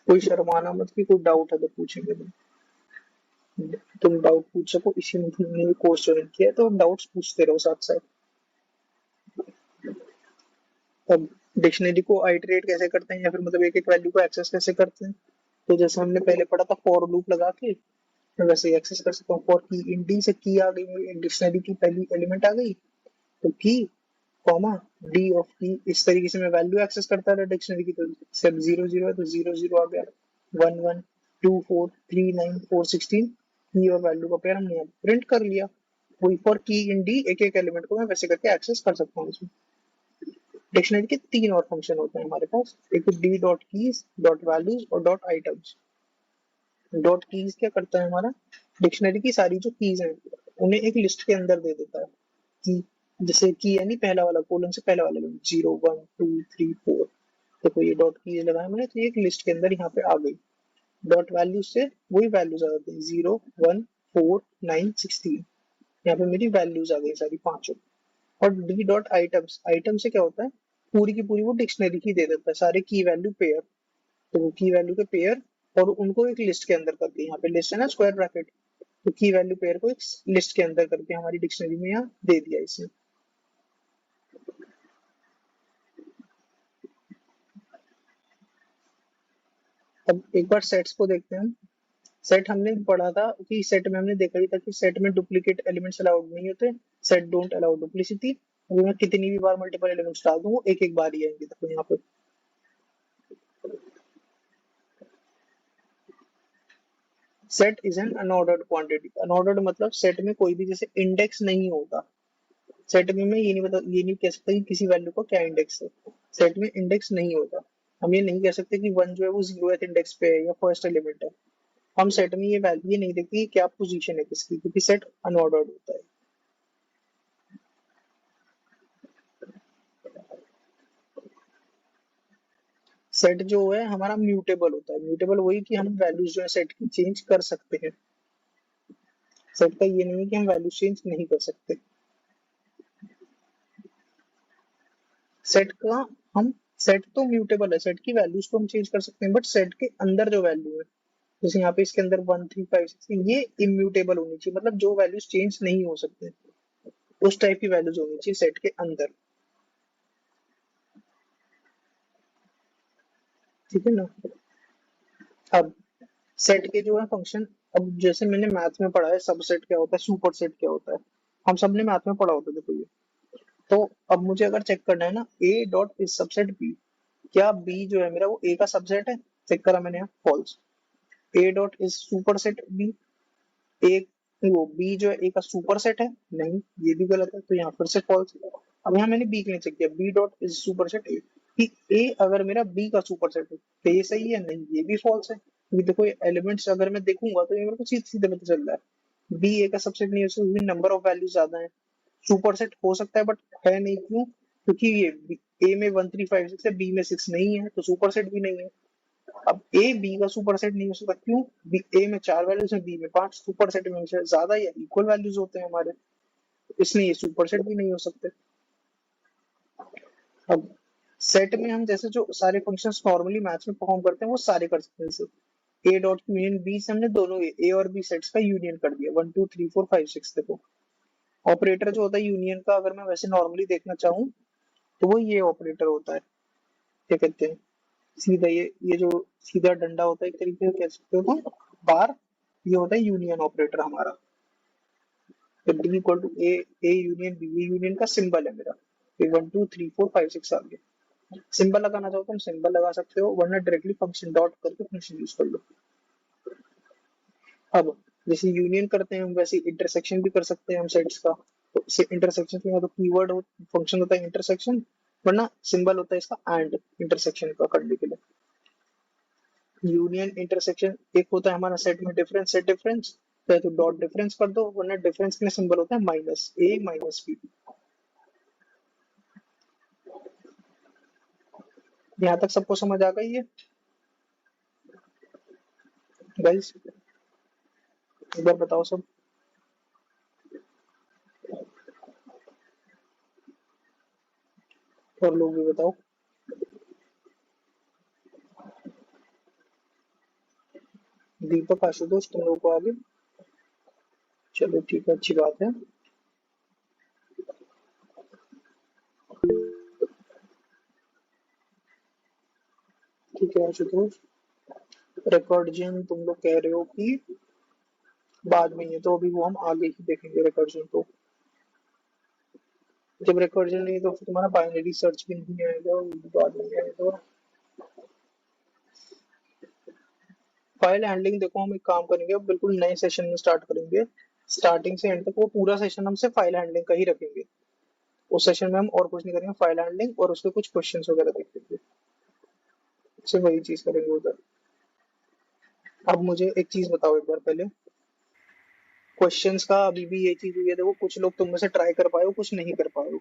कोई शर्माना मत कि कोई डाउट है तो पूछेंगे तुम डाउट पूछ सको, इसी में तुमने कोर्स ज्वाइन किया है तो डाउट्स पूछते रहो साथ साथ। अब डिक्शनरी को आइटरेट कैसे करते हैं या फिर मतलब एक एक वैल्यू को एक्सेस कैसे करते हैं, तो जैसे हमने पहले पढ़ा था फॉर लूप लगा के मैं वैसे एक्सेस कर सकता हूँ। फॉर की इन डी से की आ गई, डिक्शनरी की पहली एलिमेंट आ गई तो की कॉमा डी ऑफ की, इस तरीके से मैं वैल्यू एक्सेस करता रहा डिक्शनरी की। तो सब 0 0 है तो 0 0 आ गया, 1 1 2 4 3 9 4 16 की और वैल्यू का पेयर हमने यहाँ प्रिंट कर लिया। वही फॉर की इन डी एक एक एलिमेंट को मैं वैसे करके एक्सेस कर सकता हूँ इसमें। डिक्शनरी के तीन और फंक्शन होते हैं हमारे पास, एक D dot keys, dot values और डॉट आइटम्स। डॉट कीज क्या करता है हमारा, डिक्शनरी की सारी जो कीज हैं उन्हें एक लिस्ट के अंदर दे देता है की, जैसे की यानी पहला वाला कोलन से पहला वाला 0 1 2 3 4, देखो ये डॉट कीज लगाया मैंने तो ये एक लिस्ट के अंदर यहाँ पे आ गई। डॉट वैल्यू से वही वैल्यूज आ जाती है 0 1 4 9 16, यहाँ पे मेरी वैल्यूज आ गई सारी पांचों। और डी डॉट आइटम्स, आइटम से क्या होता है पूरी की पूरी वो डिक्शनरी की दे देता है सारे की वैल्यू पेयर, तो वो की वैल्यू के पेयर और उनको एक लिस्ट के अंदर करके, यहाँ पे लिस्ट है ना स्क्वायर ब्रैकेट, तो की वैल्यू पेयर को एक लिस्ट के अंदर करके हमारी डिक्शनरी में यहाँ दे दिया इसने। अब एक बार सेट्स को देखते हैं हम। सेट हमने पढ़ा था कि सेट में हमने देखा ही था कि सेट में डुप्लीकेट एलिमेंट्स अलाउड नहीं होते, सेट डोंट अलाउ डुप्लीसिटी। अभी मैं कितनी भी बार मल्टीपल एलिमेंट्स डाल दूं वो एक एक बार ही आएंगे। देखो यहाँ पे set is an unordered quantity, unordered मतलब सेट में कोई भी जैसे इंडेक्स नहीं होता। सेट में मैं ये नहीं कह सकता कि किसी वैल्यू का क्या इंडेक्स है, सेट में इंडेक्स नहीं होता। हम ये नहीं कह सकते कि वन जो है वो 0th इंडेक्स पे है या फर्स्ट एलिमेंट है। हम सेट में ये वैल्यू ये नहीं देखते कि क्या पोजीशन है किसकी, क्योंकि सेट अनऑर्डर्ड होता है। सेट जो है हमारा म्यूटेबल होता है, म्यूटेबल वही कि हम वैल्यूज जो है सेट की चेंज कर सकते हैं। सेट का ये नहीं है कि हम वैल्यू चेंज नहीं कर सकते। सेट का हम सेट तो म्यूटेबल है, सेट की वैल्यूज को हम चेंज कर सकते हैं, बट सेट के अंदर जो वैल्यू है जैसे यहाँ पे इसके अंदर 1 3 5 6 ये इम्यूटेबल होनी चाहिए, मतलब जो वैल्यूज चेंज नहीं हो सकते उस टाइप की वैल्यूज होनी चाहिए सेट के अंदर, ठीक है ना। अब सेट के जो है फंक्शन, अब जैसे मैंने मैथ में पढ़ा है सबसेट क्या होता है सुपर सेट क्या होता है, हम सबने मैथ में पढ़ा होता है देखो ये। तो अब मुझे अगर चेक करना है ना a dot is subset b, क्या बी जो है मेरा वो ए का सबसेट है, चेक करा मैंने यहाँ false. A dot is superset B, A वो बी जो है ए का सुपर सेट है, नहीं ये भी गलत है तो यहाँ फिर से फॉल्स। अब यहाँ मैंने बी के लिए चेक किया b dot is superset a, कि ए अगर मेरा बी का सुपर सेट है तो ये सही है, नहीं ये भी फॉल्स है, क्योंकि देखो ये एलिमेंट्स अगर मैं देखूंगा तो ये मेरे को सीधे सीधे पता चल रहा है बी ए का सबसेट नहीं हो सकता क्योंकि नंबर ऑफ वैल्यू ज्यादा है। सुपर सेट हो सकता है बट है नहीं, क्यों, क्योंकि ये ए में 1 3 5 6 है बी में 6 नहीं है तो सुपर सेट भी नहीं है। अब ए बी का सुपर सेट नहीं हो सकता, क्यों, बी ए में 4 वैल्यूज है बी में 5, सुपर सेट में हमेशा ज्यादा या इक्वल वैल्यूज होते हैं हमारे, इसलिए ये सुपर सेट भी नहीं हो सकते। अब सेट में हम जैसे जो सारे फंक्शंस नॉर्मली मैथ्स में परफॉर्म करते हैं वो सारे कर सकते हैं, जैसे ए डॉट यूनियन बी से हमने दोनों ए और बी सेट्स का यूनियन कर दिया 1 2 3 4 5 6। देखो ऑपरेटर जो होता है यूनियन का अगर मैं वैसे नॉर्मली देखना चाहूँ तो वो ये ऑपरेटर होता है, क्या कहते हैं सीधा ये जो सीधा डंडा होता है एक तरीके से कह सकते हो तुम बार, ये होता है यूनियन ऑपरेटर हमारा। तो d equal to a union b, ये यूनियन का सिंबल है मेरा, 1 2 3 4 5 6 आ गया। सिंबल लगाना चाहो तुम सिंबल लगा सकते हो वरना डायरेक्टली फंक्शन डॉट करके फंक्शन यूज कर लो। अब जैसे यूनियन करते हैं हम वैसे इंटरसेक्शन भी कर सकते हैं हम सेट्स का, तो इंटरसेक्शन के तो कीवर्ड फंक्शन होता है इंटरसेक्शन, वरना सिंबल होता है इसका एंड इंटरसेक्शन का करने के लिए। यूनियन इंटरसेक्शन एक होता है हमारा सेट में डिफरेंस, सेट डिफरेंस तो डॉट डिफरेंस कर दो, वरना डिफरेंस के लिए सिंबल होता है माइनस ए माइनस बी। यहाँ तक सबको समझ आ गई है गाइस, एक बार बताओ सब। और लोग भी बताओ। दीपक आशुतोष तुम लोगों को आगे, चलो ठीक है, अच्छी बात है। ठीक है आशुतोष, रिकॉर्डियन तुम लोग कह रहे हो कि बाद में ही है, तो अभी वो हम आगे ही देखेंगे रिकॉर्डियन को। जब रिकॉर्डियन नहीं तो फिर तुम्हारा बाइनरी सर्च भी नहीं आएगा, वो भी बाद में आएगा। फाइल हैंडलिंग देखो, हम एक काम करेंगे, अब बिल्कुल नए सेशन में स्टार्ट करेंगे। स्टार्टिंग से एंड तक वो पूरा सेशन हम सिर्फ फाइल हैंडलिंग का ही रखेंगे। उस सेशन में हम और कुछ नहीं करेंगे, फाइल हैंडलिंग और उसके कुछ क्वेश्चंस वगैरह देखेंगे, सिर्फ वही चीज करेंगे उधर। अब मुझे एक चीज बताओ एक बार पहले, क्वेश्चंस का अभी भी ये चीज हुई है, देखो कुछ लोग तुम में से ट्राई कर पाए हो, कुछ नहीं कर पाए हो।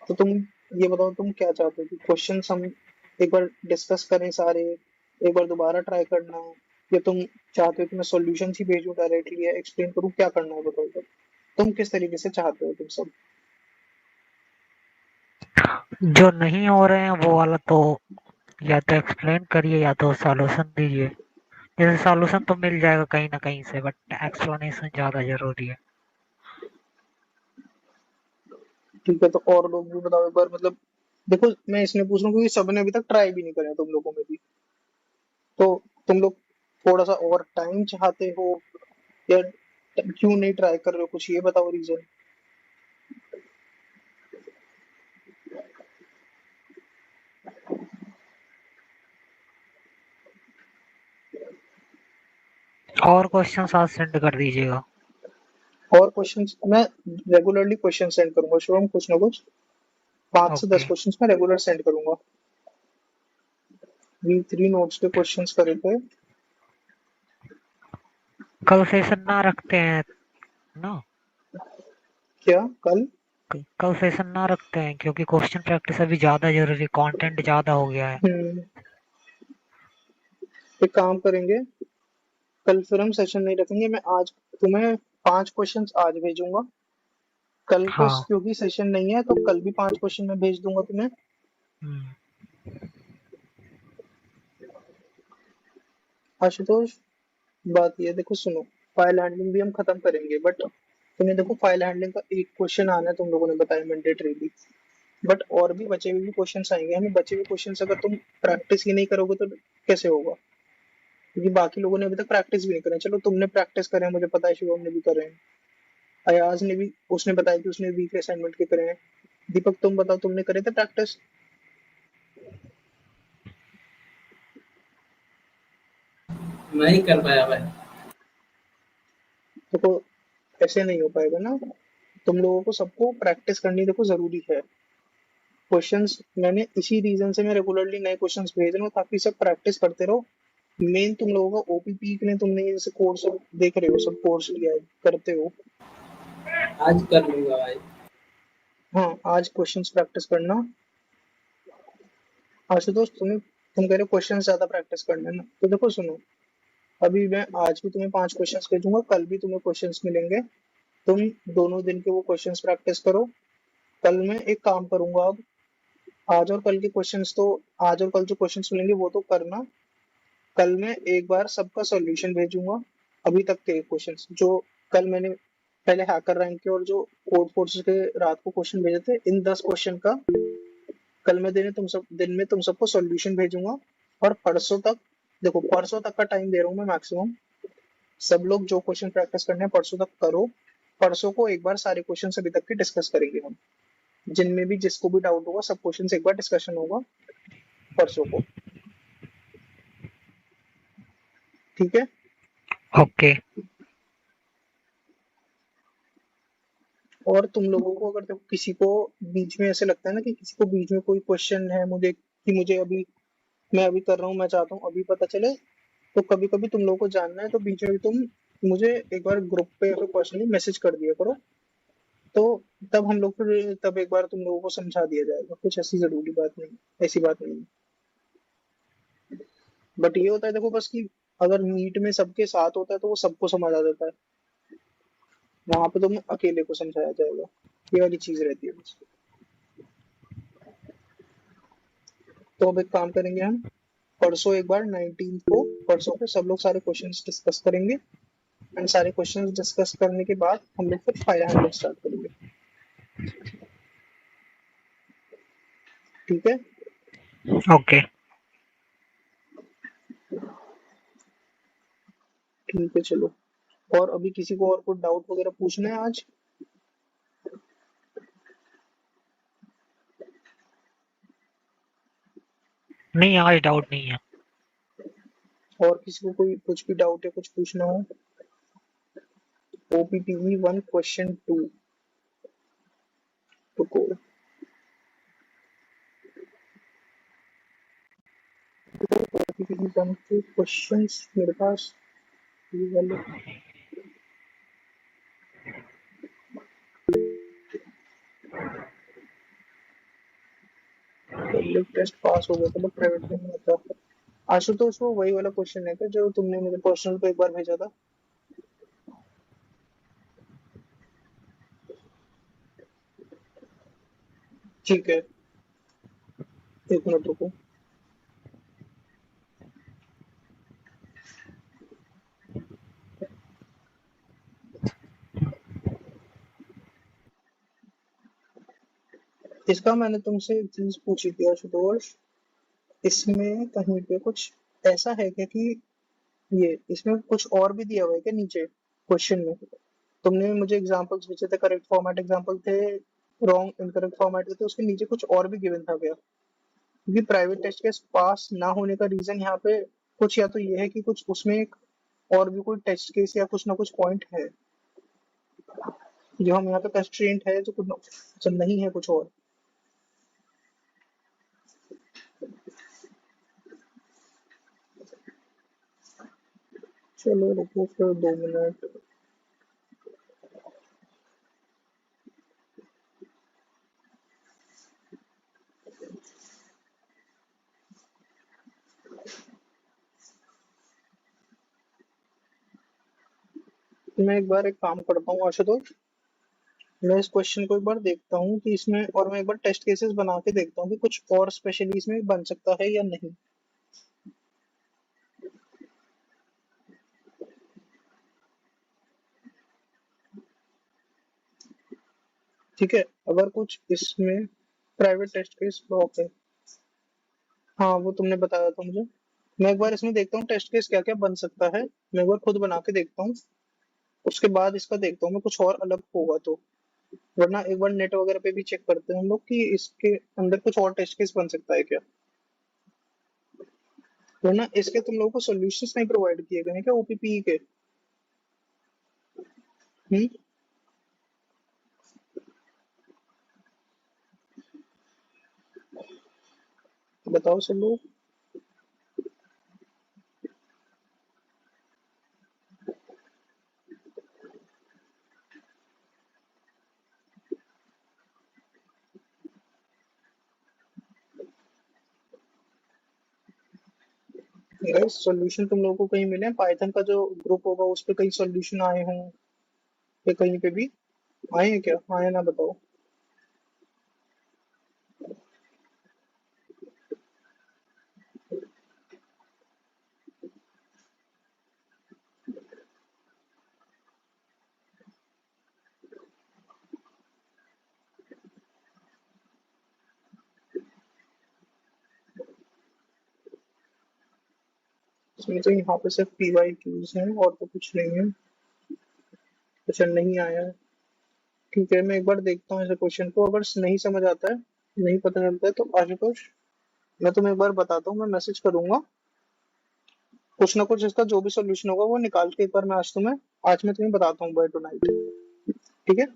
तो तुम ये बताओ तुम क्या चाहते हो कि क्वेश्चंस हम एक बार डिस्कस करें सारे, एक बार दोबारा ट्राई करना है, या तुम चाहते हो कि मैं सॉल्यूशन ही भेजूं डायरेक्टली या एक्सप्लेन करूं, क्या करना है बताओ तो। तुम किस तरीके से चाहते हो तुम सब? जो नहीं हो रहे हैं वो वाला तो या तो एक्सप्लेन करिए या तो सॉल्यूशन दीजिए। जैसे सॉल्यूशन तो मिल जाएगा कहीं ना कहीं से, बट एक्सप्लेनेशन ज्यादा जरूरी है। ठीक है, तो और लोग भी बताओ एक बार, मतलब देखो मैं इसलिए पूछ रहा हूँ क्योंकि सबने अभी तक ट्राई भी नहीं करा तुम लोगों में भी। तो तुम लोग थोड़ा सा और टाइम चाहते हो, या क्यों नहीं ट्राई कर रहे हो, कुछ ये बताओ रीजन। और क्वेश्चंस आज सेंड कर दीजिएगा। और क्वेश्चंस मैं रेगुलरली क्वेश्चन सेंड करूंगा शिवम, कुछ ना कुछ 5 से 10 ओके। क्वेश्चंस मैं रेगुलर सेंड करूंगा। V3 नोट्स के क्वेश्चंस करे थे। कल सेशन ना रखते हैं ना? क्या कल? कल सेशन ना रखते हैं क्योंकि क्वेश्चन प्रैक्टिस अभी ज्यादा जरूरी, कंटेंट ज्यादा हो गया है। एक काम करेंगे, कल फिर हम सेशन नहीं रखेंगे, मैं आज तुम्हें 5 क्वेश्चंस आज भेजूंगा। कल को हाँ। क्योंकि सेशन नहीं है तो कल भी 5 क्वेश्चन मैं भेज दूंगा तुम्हें। हम्म। आशुतोष, बात ये देखो सुनो, फाइल हैंडलिंग भी हम खत्म करेंगे, बट तुम्हें देखो फाइल हैंडलिंग का एक क्वेश्चन आना है, तुम लोगों ने बताया मैंडेटरीली, बट और भी बचे हुए भी क्वेश्चंस आएंगे। हमें बचे हुए क्वेश्चंस अगर तुम प्रैक्टिस ही नहीं करोगे तो कैसे होगा? क्योंकि बाकी लोगों ने अभी तक प्रैक्टिस भी नहीं करा। चलो तुमने प्रैक्टिस करे हैं, मुझे पता है शिवम ने भी करे हैं, अयाज ने भी, उसने बताया कि उसने वीक असाइनमेंट के करे हैं। दीपक तुम बताओ, तुमने करे थे प्रैक्टिस? मैं ही कर पाया भाई। देखो ऐसे नहीं हो पाएगा ना, तुम लोगों को सबको प्रैक्टिस करनी देखो जरूरी है। क्वेश्चंस मैंने इसी रीजन से मैं रेगुलरली नए क्वेश्चंस भेज रहा हूँ ताकि सब प्रैक्टिस करते रहो। मेन तुम लोगों का ओपीपी ने तुमने ये जैसे कोर्स देख रहे हो, सब कोर्स लिया है, करते हो। आज कर लूंगा भाई। हाँ आज क्वेश्चंस प्रैक्टिस करना। आशुतोष तुम कह रहे हो क्वेश्चंस ज्यादा प्रैक्टिस करना है ना, तो देखो सुनो, अभी मैं आज भी तुम्हें 5 क्वेश्चंस भेजूंगा, कल भी तुम्हें क्वेश्चंस मिलेंगे। तुम दोनों दिन के वो क्वेश्चंस प्रैक्टिस करो। कल मैं एक काम करूंगा, अब आज और कल के क्वेश्चंस तो, आज और कल जो क्वेश्चंस मिलेंगे वो तो करना। कल मैं एक बार सबका सॉल्यूशन भेजूंगा, अभी तक के क्वेश्चंस जो कल मैंने पहले हैकर रैंक के और जो कोड फोर्सेस के रात को क्वेश्चन भेजे थे, इन 10 क्वेश्चन का कल मैं दिन में तुम सबको सॉल्यूशन भेजूंगा। और परसों तक, देखो परसों तक का टाइम दे रहा हूँ मैं मैक्सिमम, सब लोग जो क्वेश्चन प्रैक्टिस करने हैं परसों तक करो। परसों को एक बार सारे क्वेश्चन अभी तक के डिस्कस करेंगे हम, जिनमें भी जिसको भी डाउट होगा सब क्वेश्चन एक बार डिस्कशन होगा परसों को, ठीक है? ओके। और तुम लोगों को अगर देखो किसी को बीच में ऐसे लगता है ना कि किसी को बीच में कोई क्वेश्चन है मुझे, कि मुझे अभी, मैं अभी कर रहा हूँ, मैं चाहता हूँ अभी पता चले, तो कभी कभी तुम लोगों को जानना है तो बीच में भी तुम मुझे एक बार ग्रुप पे या फिर पर्सनली मैसेज कर दिया करो। तो तब हम लोग फिर तब एक बार तुम लोगों को समझा दिया जाएगा, कुछ ऐसी जरूरी बात नहीं, ऐसी बात नहीं। बट ये होता है देखो बस कि अगर मीट में सबके साथ होता है तो वो सबको समझ आ जाता है, वहां पे तुम अकेले को समझाया जाएगा, ये वाली चीज रहती है बस। तो अब एक काम करेंगे हम, परसों एक बार 19 को परसों को सब लोग सारे क्वेश्चंस डिस्कस करेंगे एंड सारे क्वेश्चंस डिस्कस करने के बाद हम लोग फिर फायर हैंडलिंग स्टार्ट करेंगे। ठीक है, ओके। ठीक है चलो। और अभी किसी को और कोई डाउट वगैरह पूछना है आज? नहीं, आज डाउट नहीं है। और किसी को कोई कुछ भी डाउट है, कुछ पूछना हो? OPPE 1 क्वेश्चन 2 रुको, OPPE 1 के क्वेश्चंस मेरे पास ये वाले पब्लिक टेस्ट पास हो गया था बट प्राइवेट में नहीं आता। आशुतोष वो वही वाला क्वेश्चन है क्या जो तुमने मुझे पर्सनल पे एक बार भेजा था? ठीक है, एक मिनट रुको। इसका मैंने तुमसे एक चीज पूछी थी आशुतोष, इसमें कहीं पे कुछ ऐसा है क्या कि ये इसमें कुछ और भी दिया हुआ है क्या नीचे क्वेश्चन में? तुमने मुझे एग्जांपल्स पूछे थे, करेक्ट फॉर्मेट एग्जांपल थे, रॉन्ग इनकरेक्ट फॉर्मेट थे, उसके नीचे कुछ और भी गिवन था क्या? क्योंकि प्राइवेट टेस्ट केस पास ना होने का रीजन यहाँ पे कुछ या तो ये है कि कुछ उसमें एक और भी कोई टेस्ट केस या कुछ ना कुछ पॉइंट है जो हम यहाँ पे कंस्ट्रेंट है जो कुछ अच्छा नहीं है कुछ और। चलो रुको फिर 2 मिनट। मैं एक बार एक काम करता हूँ आशुतोष, मैं इस क्वेश्चन को एक बार देखता हूँ कि इसमें, और मैं एक बार टेस्ट केसेस बना के देखता हूँ कि कुछ और स्पेशली इसमें बन सकता है या नहीं। ठीक है, अगर कुछ इसमें प्राइवेट टेस्ट केस ब्लॉक है, हाँ वो तुमने बताया था मुझे, मैं एक बार इसमें देखता हूँ टेस्ट केस क्या क्या बन सकता है, मैं एक बार खुद बना के देखता हूँ, उसके बाद इसका देखता हूँ मैं कुछ और अलग होगा तो, वरना एक बार नेट वगैरह पे भी चेक करते हैं हम लोग कि इसके अंदर कुछ और टेस्ट केस बन सकता है क्या, वरना इसके तुम लोगों को सॉल्यूशंस नहीं प्रोवाइड किए गए हैं क्या OPPE के? हम्म, बताओ सब लोग। गाइस सॉल्यूशन तुम लोगों को कहीं मिले हैं? पाइथन का जो ग्रुप होगा उस पे कहीं सॉल्यूशन आए हों या कहीं पे भी आए हैं क्या? आए ना बताओ। इसमें तो यहाँ पे सिर्फ PYQs हैं और तो कुछ नहीं है। अच्छा नहीं आया है। ठीक है, मैं एक बार देखता हूँ ऐसे क्वेश्चन को, अगर नहीं समझ आता है, नहीं पता चलता है तो आशुतोष मैं तुम्हें एक बार बताता हूँ, मैं मैसेज करूंगा, कुछ ना कुछ इसका जो भी सोल्यूशन होगा वो निकाल के एक बार आज मैं तुम्हें बताता हूँ बाय टू नाइट। ठीक है,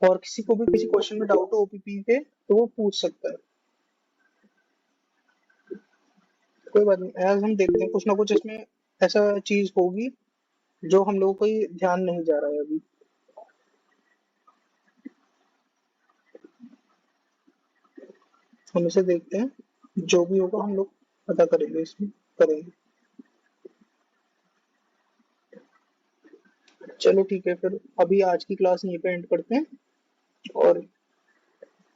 और किसी को भी किसी क्वेश्चन में डाउट हो OPPE के तो वो पूछ सकता है, कोई बात नहीं। एज हम देखते हैं कुछ ना कुछ इसमें ऐसा चीज होगी जो हम लोगों को ही ध्यान नहीं जा रहा है अभी। हम इसे देखते हैं, जो भी होगा हम लोग पता करेंगे, इसमें करेंगे। चलो ठीक है, फिर अभी आज की क्लास यहीं पे एंड करते हैं और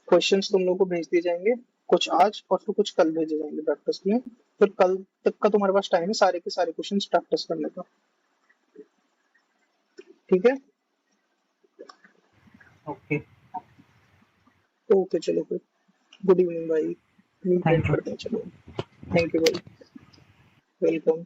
क्वेश्चंस तुम लोग को भेज दिए जाएंगे। कुछ आज और फिर कुछ कल भेजे जाएंगे प्रैक्टिस के लिए। फिर कल तक का तुम्हारे पास टाइम है सारे के सारे क्वेश्चन प्रैक्टिस करने का, ठीक है? ओके, ओके चलो फिर, गुड इवनिंग भाई, मीट थैंक यू। करते हैं, चलो, थैंक यू भाई, वेलकम।